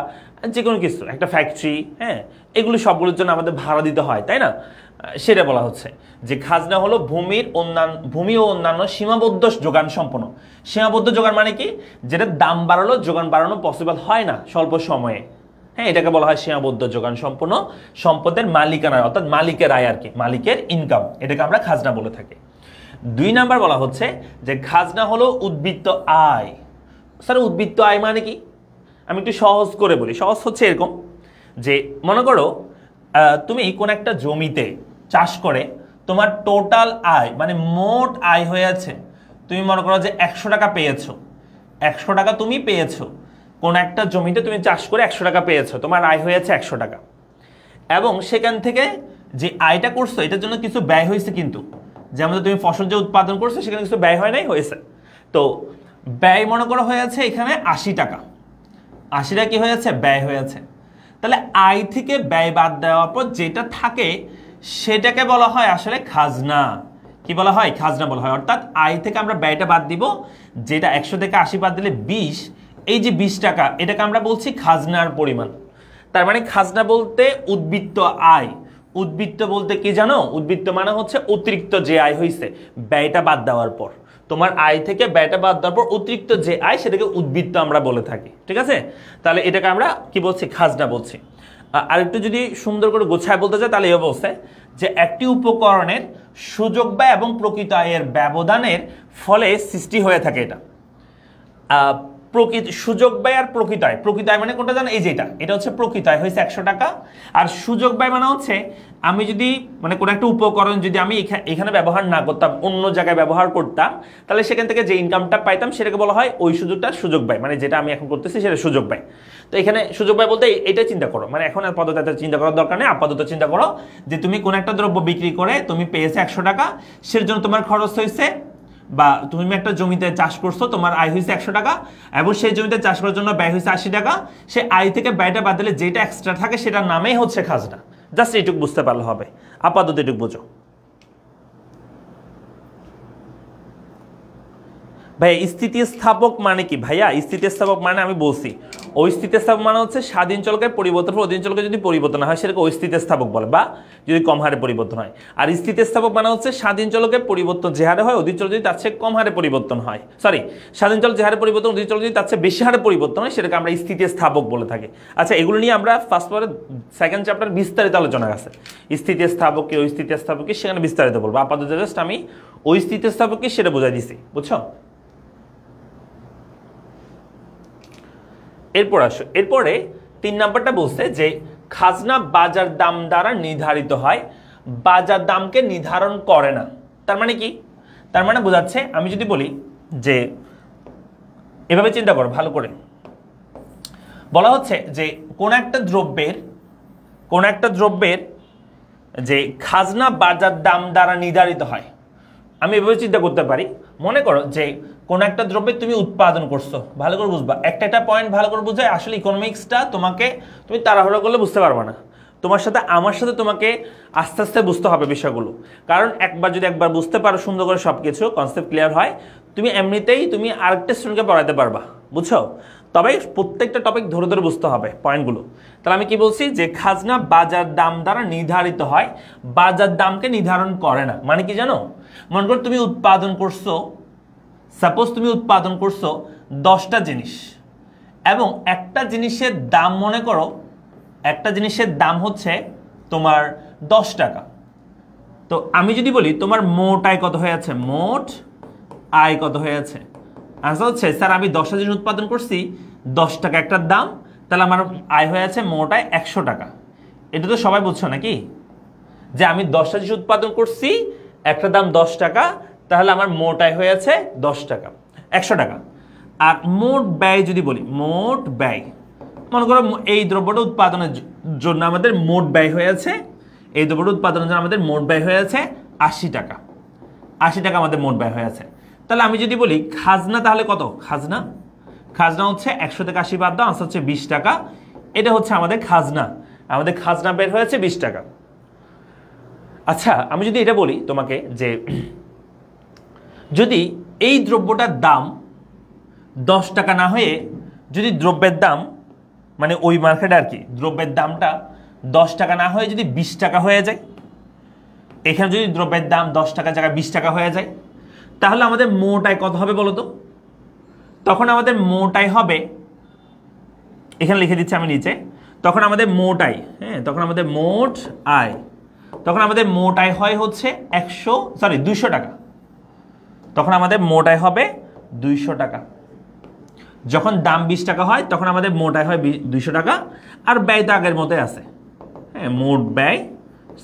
যে কোনো কিছু, একটা ফ্যাক্টরি, হ্যাঁ এগুলো সবগুলোর জন্য আমাদের ভাড়া দিতে হয়, তাই না? সেটা বলা হচ্ছে যে খাজনা হলো ভূমি ও অন্যান্য সীমাবদ্ধ যোগান সম্পন্ন। সীমাবদ্ধ যোগান মানে কি, যেটা দাম বাড়ালো যোগান বাড়ানো পসিবল হয় না স্বল্প সময়ে, হ্যাঁ এটাকে বলা হয় সীমাবদ্ধ যোগান সম্পন্ন সম্পদের মালিকানা, অর্থাৎ মালিকের আয় আর কি, মালিকের ইনকাম, এটাকে আমরা খাজনা বলে থাকি। 2 নাম্বার বলা হচ্ছে যে খাজনা হলো উদ্বৃত্ত আয়। স্যার উদ্বৃত্ত আয় মানে কি? আমি একটু সহজ করে বলি। সহজ হচ্ছে এরকম যে মনে করো তুমি কোন একটা জমিতে চাষ করে তোমার টোটাল আয় মানে মোট আয় হয়েছে, তুমি মনে করো যে 100 টাকা পেয়েছো, 100 টাকা তুমি পেয়েছো, কোন একটা জমিতে তুমি চাষ করে 100 টাকা পেয়েছো, তোমার আয় হয়েছে 100 টাকা, এবং সেখান থেকে যে আয়টা করছো এটার জন্য কিছু ব্যয় হয়েছে, কিন্তু যেমন তুমি ফসল যে উৎপাদন করছো সেখানে কিছু ব্যয় হয় নাই, হয়েছে। তো ব্যয় মনে করো হয়েছে এখানে 80 টাকা, 80 টাকা কি হয়েছে? ব্যয় হয়েছে। তাহলে আয় থেকে ব্যয় বাদ দেওয়ার পর যেটা থাকে সেটাকে বলা হয় আসলে খাজনা। কি বলা হয়? খাজনা বলা হয়। অর্থাৎ আয় থেকে আমরা ব্যয়টা বাদ দিব, যেটা 100 থেকে 80 বাদ দিলে 20, এই যে 20 টাকা এটাকে আমরা বলছি খাজনার পরিমাণ। তার মানে খাজনা বলতে উদ্বৃত্ত আয়। উদ্বৃত্ত বলতে কি জানো? উদ্বৃত্ত মানে হচ্ছে অতিরিক্ত যে আয় হয়েছে ব্যয়টা বাদ দেওয়ার পর, তোমার আয় থেকে ব্যয়টা বাদ দেওয়ার পর অতিরিক্ত যে আয় সেটাকে উদ্বৃত্ত আমরা বলে থাকি, ঠিক আছে? তাহলে এটাকে আমরা কি বলছি? খাজনা বলছি। আর একটু যদি সুন্দর করে গোছায় বলতে চাই তাহলে এই অবস্থায় যে একটি উপকরণের সুযোগ ব্যয় এবং প্রকৃত আয়ের ব্যবধানের ফলে সৃষ্টি হয়ে থাকে এটা। প্রকৃত সুযোগ ব্যয় আর প্রকৃত আয়, প্রকৃত আয় মানে কোনটা জানো? এই যে এটা হচ্ছে প্রকৃত আয় হয়েছে 100 টাকা, আর সুযোগ ব্যয় মানে হচ্ছে আমি যদি মানে কোনো একটা উপকরণ যদি আমি এখানে ব্যবহার না করতাম, অন্য জায়গায় ব্যবহার করতাম, তাহলে সেখান থেকে যে ইনকামটা পাইতাম সেটাকে বলা হয় ওই সুযোগটা সুযোগ ব্যয়, মানে যেটা আমি এখন করতেছি সেটা সুযোগ ব্যয়। তো এখানে সুযোগ ব্যয় বলতে এটা চিন্তা করো, মানে এখন আপাতত চিন্তা করার দরকার নেই, আপাতত চিন্তা করো যে তুমি কোন একটা দ্রব্য বিক্রি করে তুমি পেয়েছো 100 টাকা, সের জন্য তোমার খরচ হয়েছে, বা তুমি একটা জমিতে চাষ করছো, তোমার আয় হয়েছে 100 টাকা, এবং সেই জমিতে চাষ করার জন্য ব্যয় হয়েছে 80 টাকা, সে আয় থেকে ব্যয়টা বাদ দিলে যেটা এক্সট্রা থাকে সেটার নামেই হচ্ছে খাজনা। জাস্ট এইটুকু বুঝতে পারলে হবে, আপাতত এটুকু বুঝো। ভাইয়া স্থিতিস্থাপক মানে কি? ভাইয়া স্থিতিস্থাপক মানে আমি বলছি অস্থিতিস্থাপক মানে হচ্ছে স্বাধীন চলকের পরিবর্তন অধীন চলকে যদি পরিবর্তন হয় সেটাকে অস্থিতিস্থাপক বলে, বা যদি কম হারে পরিবর্তন হয়। আর স্থিতিস্থাপক মানে হচ্ছে স্বাধীন চলকের পরিবর্তন যে হারে হয় অধীন চলক যদি তার চেয়ে কম হারে পরিবর্তন হয়, সরি স্বাধীন চলক যে হারে পরিবর্তন অধীন চলক যদি তার চেয়ে বেশি হারে পরিবর্তন হয় সেটাকে আমরা স্থিতিস্থাপক বলে থাকি। আচ্ছা এগুলো নিয়ে আমরা ফার্স্ট পরে 2nd চ্যাপ্টার বিস্তারিত আলোচনা আছে, স্থিতিস্থাপক কি অস্থিতিস্থাপক কি সেখানে বিস্তারিত বলবো। আপাতত জাস্ট আমি অস্থিতিস্থাপক কি সেটা বোঝাই দিছি, বুঝছো? এরপর আসো, এরপরে 3 নাম্বারটা বলছে যে খাজনা বাজার দাম দ্বারা নির্ধারিত হয়, বাজার দামকে নির্ধারণ করে না। তার মানে কি? তার মানে বোঝাচ্ছে, আমি যদি বলি যে এভাবে চিন্তা করো ভালো করে, বলা হচ্ছে যে কোন একটা দ্রব্যের যে খাজনা বাজার দাম দ্বারা নির্ধারিত হয়। আমি এভাবে চিন্তা করতে পারি, মনে করো যে কোন একটা দ্রব্যে তুমি উৎপাদন করছো, ভালো করে বুঝবা, একটা পয়েন্ট ভালো করে বুঝায়। আসলে ইকোনমিক্সটা তুমি তাড়াহুড়ো করলে বুঝতে পারবে না, তোমার সাথে আমার সাথে তোমাকে আস্তে আস্তে বুঝতে হবে বিষয়গুলো। কারণ যদি একবার বুঝতে পারো সুন্দর করে সবকিছু কনসেপ্ট ক্লিয়ার হয়, তুমি এমনিতেই তুমি আরেকটা স্টুডেন্টকে পড়াতে পারবা, বুঝছো? তবে প্রত্যেকটা টপিক ধরে ধরে বুঝতে হবে পয়েন্টগুলো। তাহলে আমি কি বলছি, যে খাজনা বাজার দাম দ্বারা নির্ধারিত হয়, বাজার দামকে নির্ধারণ করে না। মানে কি জানো, মনে করো তুমি উৎপাদন করছো, সাপোজ তুমি উৎপাদন করছো 10টা জিনিস, এবং একটা জিনিসের দাম, মনে করো একটা জিনিসের দাম হচ্ছে তোমার 10 টাকা। তো আমি যদি বলি তোমার মোট আয় কত হয়ে আছে, মোট আয় কত হয়ে আছে, আনসার হচ্ছে স্যার আমি 10টা জিনিস উৎপাদন করছি, 10 টাকা একটা দাম, তাহলে আমার আয় হয়ে আছে মোট আয় 100 টাকা। এটা তো সবাই বুঝছো নাকি, যে আমি 10টা জিনিস উৎপাদন করছি, একটা দাম 10 টাকা, তাহলে আমার মোট আয় হয়ে আছে 10 টাকা, 100 টাকা। আর মোট ব্যয় যদি বলি, মোট ব্যয়, মনে করো এই দ্রব্যটা উৎপাদনের জন্য আমাদের মোট ব্যয় হয়ে আছে, এই দ্রব্যটা উৎপাদনের জন্য আমাদের মোট ব্যয় হয়ে আছে 80 টাকা, 80 টাকা আমাদের মোট ব্যয় হয়ে আছে। তাহলে আমি যদি বলি খাজনা, তাহলে কত খাজনা, খাজনা হচ্ছে 100 থেকে 80 বাদ দাও, আনসার হচ্ছে 20 টাকা। এটা হচ্ছে আমাদের খাজনা, আমাদের খাজনা বের হয়েছে 20 টাকা। আচ্ছা, আমি যদি এটা বলি তোমাকে, যে যদি এই দ্রব্যটার দাম 10 টাকা না হয়ে যদি দ্রব্যের দাম, মানে ওই মার্কেটে আর কি, দ্রব্যের দামটা 10 টাকা না হয়ে যদি 20 টাকা হয়ে যায়, এখানে যদি দ্রব্যের দাম 10 টাকা জায়গায় 20 টাকা হয়ে যায়, তাহলে আমাদের মোট আয় কত হবে বলো তো? তখন আমাদের মোট আয় হবে, এখানে লিখে দিচ্ছি আমি নিচে, তখন আমাদের মোট আয়, হ্যাঁ, তখন আমাদের মোট আয়, তখন আমাদের মোট আয় হয় হচ্ছে 200 টাকা। তখন আমাদের মোট আয় হবে 200 টাকা। যখন দাম 20 টাকা হয় তখন আমাদের মোট আয় হয় 200 টাকা, আর ব্যয় তো আগের মতোই আছে, হ্যাঁ, মোট ব্যয়।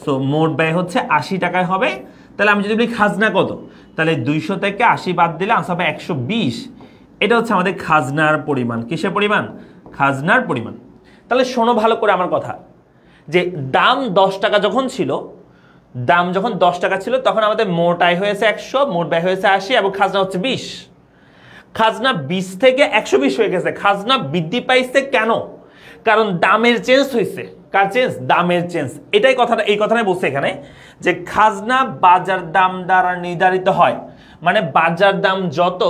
সো মোট ব্যয় হচ্ছে 80 টাকায় হবে। তাহলে আমি যদি বলি খাজনা কত, তাহলে 200 থেকে 80 বাদ দিলে আনসার হবে 120। এটা হচ্ছে আমাদের খাজনার পরিমাণ। কিসের পরিমাণ? খাজনার পরিমাণ। তাহলে শোনো ভালো করে আমার কথা, যে দাম 10 টাকা যখন ছিল, দাম যখন 10 টাকা ছিল, তখন আমাদের মোট আয় হয়েছে 100, মোট ব্যয় হয়েছে 80, এবং খাজনা হচ্ছে 20। খাজনা 20 থেকে 120 হয়ে গেছে। খাজনা বৃদ্ধি পাইছে কেন? কারণ দামের চেঞ্জ হয়েছে। কার চেঞ্জ? দামের চেঞ্জ। এটাই কথাটা, এই কথাটাই বলছে এখানে, যে খাজনা বাজার দাম দ্বারা নির্ধারিত হয়, মানে বাজার দাম যত,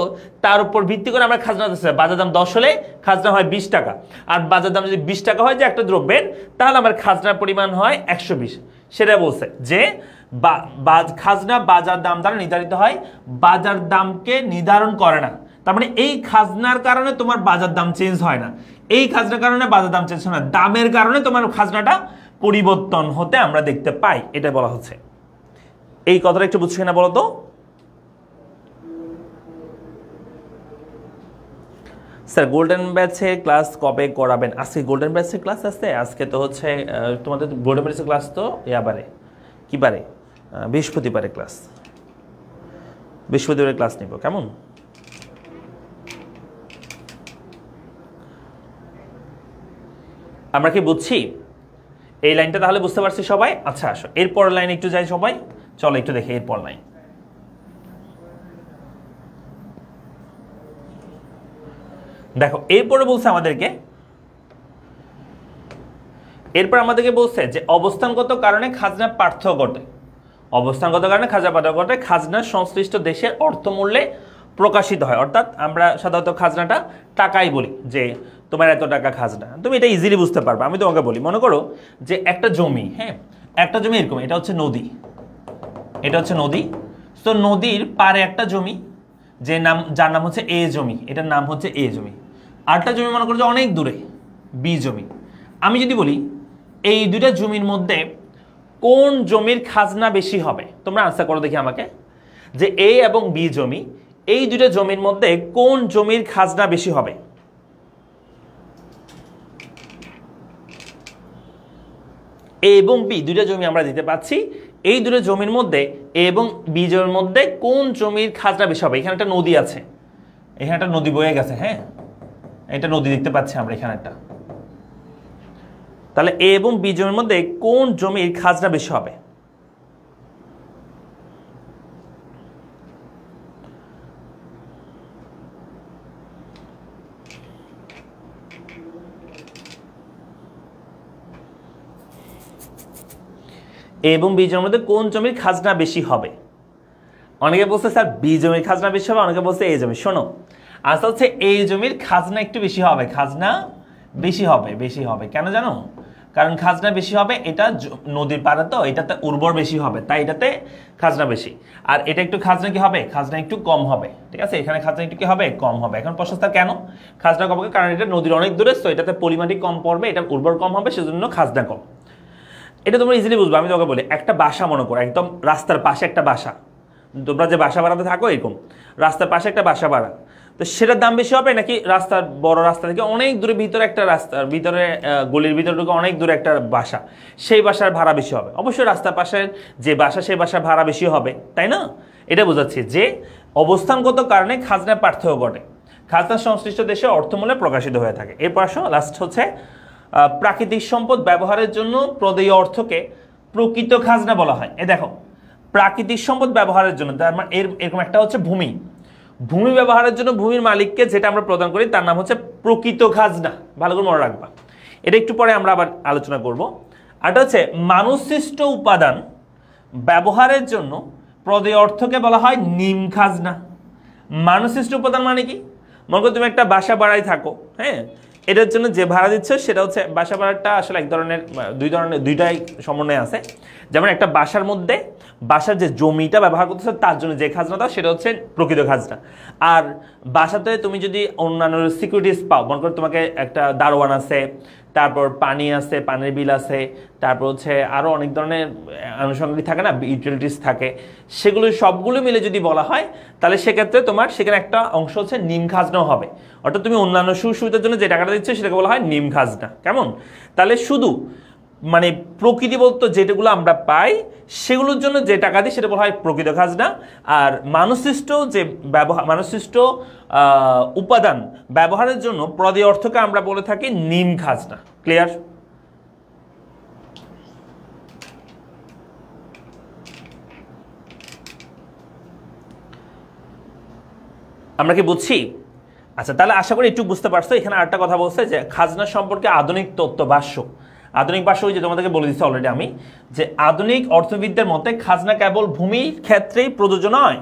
তার উপর ভিত্তি করে আমরা খাজনা দিচ্ছি। বাজার দাম 10 হলে খাজনা হয় 20 টাকা, আর বাজার দাম যদি 20 টাকা হয় যে একটা দ্রব্যের, তাহলে আমার খাজনার পরিমাণ হয় 120। সেটা বলছে যে খাজনা বাজার দাম দ্বারা নির্ধারিত হয়, বাজার দামকে নির্ধারণ করে না। তার মানে এই খাজনার কারণে তোমার বাজার দাম চেঞ্জ হয় না, এই খাজনার কারণে বাজার দাম চেঞ্জ হয় না, দামের কারণে তোমার খাজনাটা পরিবর্তন হতে আমরা দেখতে পাই, এটা বলা হচ্ছে। এই কথাটা একটু বুঝছো কিনা বলো তো? স্যার গোল্ডেন ব্যাচে ক্লাস কবে করাবেন? আজকে গোল্ডেন ব্যাচে ক্লাস আছে? আজকে তো হচ্ছে তোমাদের গোল্ডেন ব্যাচের ক্লাস তো এবারে কি বারে? বৃহস্পতিবারে ক্লাস, বৃহস্পতিবারে ক্লাস নিব, কেমন? আমরা কি বুঝছি এই লাইনটা? তাহলে বুঝতে পারছি সবাই? আচ্ছা আসো এরপর লাইন একটু যাই সবাই, চলো একটু দেখি এরপর লাইন। দেখো এরপরে বলছে আমাদেরকে, এরপর আমাদেরকে বলছে যে অবস্থানগত কারণে খাজনা পার্থক্য ঘটে। অবস্থানগত কারণে খাজনা পার্থক্য ঘটে, খাজনা সংশ্লিষ্ট দেশের অর্থমূল্যে প্রকাশিত হয়। অর্থাৎ আমরা সাধারণত খাজনাটা টাকাই বলি, যে তোমার এত টাকা খাজনা, তুমি এটা ইজিলি বুঝতে পারবে। আমি তোমাকে বলি, মনে করো যে একটা জমি, হ্যাঁ, একটা জমি এরকম, এটা হচ্ছে নদী, এটা হচ্ছে নদী। তো নদীর পারে একটা জমি, যার নাম হচ্ছে এ জমি, এটার নাম হচ্ছে এ জমি। আরেকটা জমি মনে করো যে অনেক দূরে, বি জমি। আমি যদি বলি এই দুইটা জমির মধ্যে কোন জমির খাজনা বেশি হবে, তোমরা আনসার করো দেখি আমাকে, যে এ এবং বি জমি, এই দুইটা জমির মধ্যে কোন জমির খাজনা বেশি হবে? এ এবং বি দুইটা জমি আমরা দিতে পাচ্ছি, এই দুটো জমির মধ্যে এ এবং বি জমির মধ্যে কোন জমির খাজনা বেশি হবে? এখানে একটা নদী আছে, এখানে একটা নদী বয়ে গেছে, হ্যাঁ, এটা নদী দেখতে পাচ্ছি আমরা এখানে একটা। তাহলে এ এবং বি জমির মধ্যে কোন জমির খাজনা বেশি হবে? এ এবং বি জমির মধ্যে কোন জমির খাজনা বেশি হবে? অনেকে বলছে স্যার বি জমির খাজনা বেশি হবে, অনেকে বলছে এ জমি। শোনো, আসলে হচ্ছে এই জমির খাজনা একটু বেশি হবে, খাজনা বেশি হবে কেন জানো? কারণ খাজনা বেশি হবে, এটা নদীর পাড়ে তো, এটাতে উর্বর বেশি হবে, তাই এটাতে খাজনা বেশি। আর এটা একটু খাজনা কি হবে? খাজনা একটু কম হবে, ঠিক আছে? এখানে খাজনা একটু কি হবে? কম হবে। এখন প্রশ্ন স্যার কেন খাজনা কম হবে? কারণ এটা নদীর অনেক দূরে, তো এটাতে পরিমাণটি কম পড়বে, এটা উর্বর কম হবে, সেজন্য খাজনা কম। এটা তোমরা ইজিলি বুঝবে। আমি তোমাকে বলি, একটা বাসা মনে করো, একদম রাস্তার পাশে একটা বাসা, তোমরা যে বাসা ভাড়াতে থাকো এরকম রাস্তার পাশে একটা বাসা ভাড়া, তো সেটার দাম বেশি হবে নাকি রাস্তার বড় রাস্তা থেকে অনেক দূরে ভিতরে একটা রাস্তার ভিতরে গলির ভিতরে ঢুকে অনেক দূরে একটা বাসা, সেই বাসার ভাড়া বেশি হবে? অবশ্যই রাস্তার পাশের যে বাসা সেই বাসার ভাড়া বেশি হবে, তাই না? এটা বোঝাচ্ছি যে অবস্থানগত কারণে খাজনার পার্থক্য ঘটে। খাজনা সংশ্লিষ্ট দেশে অর্থমূল্যে প্রকাশিত হয়ে থাকে। এরপর আসো, লাস্ট হচ্ছে প্রাকৃতিক সম্পদ ব্যবহারের জন্য প্রদেয় অর্থকে প্রকৃত খাজনা বলা হয়। এ দেখো, প্রাকৃতিক সম্পদ ব্যবহারের জন্য, তার মানে এরকম একটা হচ্ছে ভূমি, ভূমি ব্যবহারের জন্য ভূমির মালিককে যেটা আমরা প্রদান করি তার নাম হচ্ছে প্রকৃত খাজনা। ভালো করে মনে রাখবা, এটা একটু পরে আমরা আবার আলোচনা করব। আর এটা হচ্ছে মানুষসৃষ্ট উপাদান ব্যবহারের জন্য প্রদেয় অর্থকে বলা হয় নিম খাজনা। মানুষসৃষ্ট উপাদান মানে কি? মনে করো তুমি একটা বাসা ভাড়ায় থাকো, হ্যাঁ, এটার জন্য যে ভাড়া দিচ্ছ সেটা হচ্ছে, বাসা ভাড়াটা আসলে এক ধরনের দুইটাই সমন্বয় আছে। যেমন একটা বাসার মধ্যে বাসার যে জমিটা ব্যবহার করতেছে তার জন্য যে খাজনাটা, সেটা হচ্ছে প্রকৃত খাজনা। আর বাসাতে তুমি যদি অন্যান্য সিকিউরিটিস পাও, মনে করো তোমাকে একটা দারোয়ান আছে, তারপর পানি আছে, পানির বিল আছে, তারপর হচ্ছে আরও অনেক ধরনের আনুষঙ্গিক থাকে না, ইউটিলিটিস থাকে, সেগুলো সবগুলো মিলে যদি বলা হয় তাহলে সেক্ষেত্রে তোমার সেখানে একটা অংশ হচ্ছে নিম খাজনাও হবে। অর্থাৎ তুমি অন্যান্য সুবিধার জন্য যে টাকাটা দিচ্ছ সেটাকে বলা হয় নিম খাজনা। কেমন? তাহলে শুধু মানে প্রকৃতি বলতে যেগুলো আমরা পাই সেগুলোর জন্য যে টাকা দিই সেটা বলা হয় প্রকৃত খাজনা। আর মানুষসৃষ্ট যে মানুষসৃষ্ট উপাদান ব্যবহারের জন্য প্রদেয় অর্থকে আমরা বলে থাকি নিম খাজনা। ক্লিয়ার? আমরা কি বুঝছি? আচ্ছা, তাহলে আশা করি একটু বুঝতে পারছো। এখানে আরেকটা কথা বলছে যে খাজনা সম্পর্কে আধুনিক তত্ত্ব ভাষ্য। আধুনিক ভাষ্য ওই যে তোমাদেরকে বলে দিচ্ছি অলরেডি আমি, যে আধুনিক অর্থবিদদের মতে খাজনা কেবল ভূমির ক্ষেত্রেই প্রযোজ্য নয়।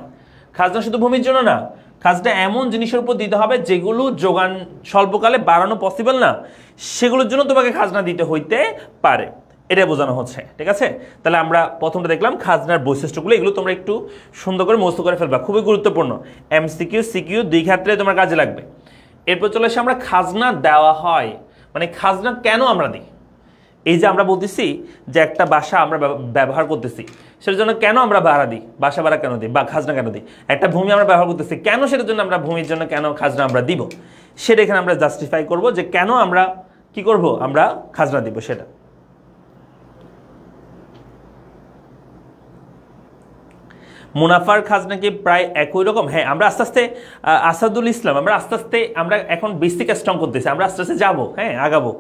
খাজনা শুধু ভূমির জন্য না, খাজনা এমন জিনিসের উপর দিতে হবে যেগুলো যোগান স্বল্পকালে বাড়ানো পসিবল না, সেগুলোর জন্য তোমাকে খাজনা দিতে হইতে পারে, এটা বোঝানো হচ্ছে। ঠিক আছে? তাহলে আমরা প্রথমটা দেখলাম খাজনার বৈশিষ্ট্যগুলো, এগুলো তোমরা একটু সুন্দর করে মুখস্থ করে ফেলবা, খুবই গুরুত্বপূর্ণ। এমসিকিউ সিকিউ দুই ক্ষেত্রে তোমার কাজে লাগবে। এরপর চলে আসে আমরা খাজনা দেওয়া হয়, মানে খাজনা কেন আমরা দিই। এই যে আমরা বলতেছি যে একটা বাসা আমরা ব্যবহার করতেছি, সেটার জন্য কেন আমরা ভাড়া দিই, বাসা ভাড়া কেন দিই বা খাজনা কেন দিই। একটা ভূমি আমরা ব্যবহার করতেছি, কেন সেটার জন্য আমরা ভূমির জন্য কেন খাজনা আমরা দিব, সেটা এখানে আমরা জাস্টিফাই করব যে কেন আমরা কি করব, আমরা খাজনা দিব। সেটা মুনাফার খাজনা কি প্রায় একই রকম? হ্যাঁ, আমরা আস্তে আস্তে আসাদুল ইসলাম, আমরা আস্তে আস্তে আমরা এখন বেসিক স্ট্রং করতেছি, আমরা আস্তে আস্তে যাবো, হ্যাঁ আগাবো,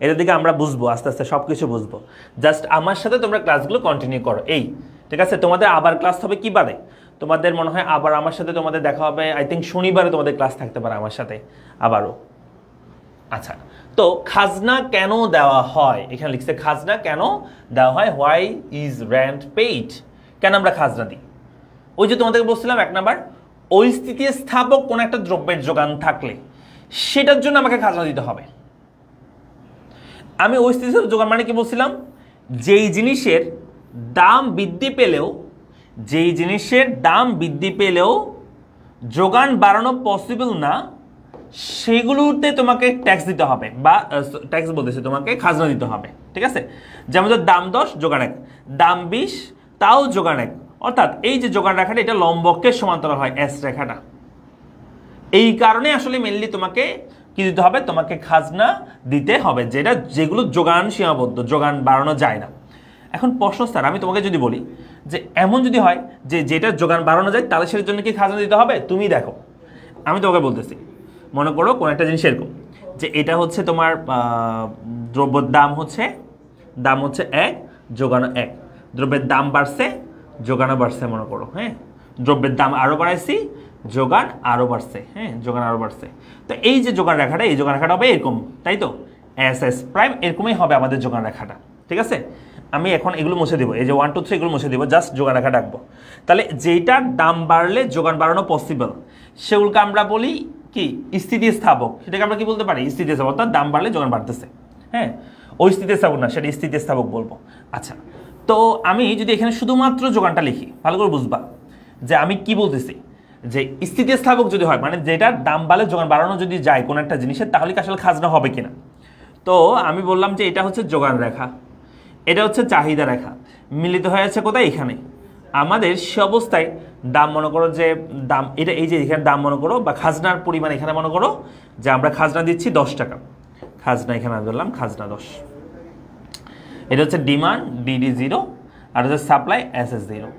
এটার দিকে আমরা বুঝবো, আস্তে আস্তে সব কিছু বুঝবো। জাস্ট আমার সাথে তোমরা ক্লাসগুলো কন্টিনিউ করো। এই ঠিক আছে, তোমাদের আবার ক্লাস হবে কি বারে? তোমাদের মনে হয় আবার আমার সাথে তোমাদের দেখা হবে, আই থিঙ্ক শনিবারে তোমাদের ক্লাস থাকতে পারে আমার সাথে আবারও। আচ্ছা, তো খাজনা কেন দেওয়া হয়? এখানে লিখছে খাজনা কেন দেওয়া হয়, হোয়াই ইজ রেন্ট পেইড, কেন আমরা খাজনা দিই। ওই যে তোমাদেরকে বলছিলাম, এক নাম্বার, ওই স্থিতিস্থাপক কোন একটা দ্রব্যের যোগান থাকলে সেটার জন্য আমাকে খাজনা দিতে হবে। আমি ওই স্থিতিস্থাপক যোগান মানে কি বলছিলাম, যেই জিনিসের দাম বৃদ্ধি পেলেও যোগান বাড়ানো পসিবল না, সেগুলোতে তোমাকে ট্যাক্স দিতে হবে, বা ট্যাক্স বলতেছে তোমাকে খাজনা দিতে হবে। ঠিক আছে? যেমন দাম 10 যোগান 1, দাম 20 তাও যোগান 1, অর্থাৎ এই যে যোগান রেখাটা এটা লম্বকের সমান্তরাল হয়, এস রেখাটা। এই কারণে আসলে মেনলি তোমাকে কি দিতে হবে, তোমাকে খাজনা দিতে হবে, যেগুলো যোগান সীমাবদ্ধ, যোগান বাড়ানো যায় না। এখন প্রশ্ন স্যার, আমি তোমাকে যদি বলি যে এমন যদি হয় যে যেটা যোগান বাড়ানো যায় তাহলে সেটার জন্য কি খাজনা দিতে হবে? তুমি দেখো, আমি তোমাকে বলতেছি, মনে করো কোন একটা জিনিস এরকম যে এটা হচ্ছে তোমার দ্রব্যের দাম হচ্ছে 1, যোগানো 1, দ্রব্যের দাম বাড়ছে, যোগানো বাড়ছে, মনে করো, হ্যাঁ, দ্রব্যের দাম আরো বাড়াইছি, যোগান আরো বাড়ছে, হ্যাঁ, যোগান আরো বাড়ছে। তো এই যে যোগান রেখাটা, এই যোগান রেখাটা হবে এরকম, তাই তো, এস এস প্রাইম এরকমই হবে আমাদের যোগান রেখাটা। ঠিক আছে? আমি এখন এগুলো মুছে দিব, এই যে 1 2 3 এগুলো মুছে দিব, জাস্ট যোগান রেখা ডাকবো। তাহলে যেটার দাম বাড়লে যোগান বাড়ানো পসিবল সেগুলোকে আমরা বলি কি স্থিতিস্থাপক। সেটাকে আমরা কি বলতে পারি? স্থিতিস্থাপক, অর্থাৎ দাম বাড়লে যোগান বাড়তেছে। হ্যাঁ, ওই স্থিতিস্থাপক না, সেটা স্থিতিস্থাপক বলবো। আচ্ছা, তো আমি যদি এখানে শুধুমাত্র যোগানটা লিখি, ভালো করে বুঝবা যে আমি কি বলতেছি। যে স্থিতিস্থাপক যদি হয় মানে যেটার দাম বাড়লে যোগান বাড়ানো যদি যায় কোনো একটা জিনিসের, তাহলে কি আসলে খাজনা হবে কিনা। তো আমি বললাম যে এটা হচ্ছে যোগান রেখা, এটা হচ্ছে চাহিদা রেখা, মিলিত হয়েছে কোথায়? এখানে। আমাদের সে অবস্থায় দাম মনে করো যে দাম, এটা এই যে এখানে দাম মনে করো বা খাজনার পরিমাণ এখানে মনে করো যে আমরা খাজনা দিচ্ছি 10 টাকা, খাজনা এখানে আমি বললাম খাজনা 10। এটা হচ্ছে ডিমান্ড ডিডি 0 আর হচ্ছে সাপ্লাই এসএস 0।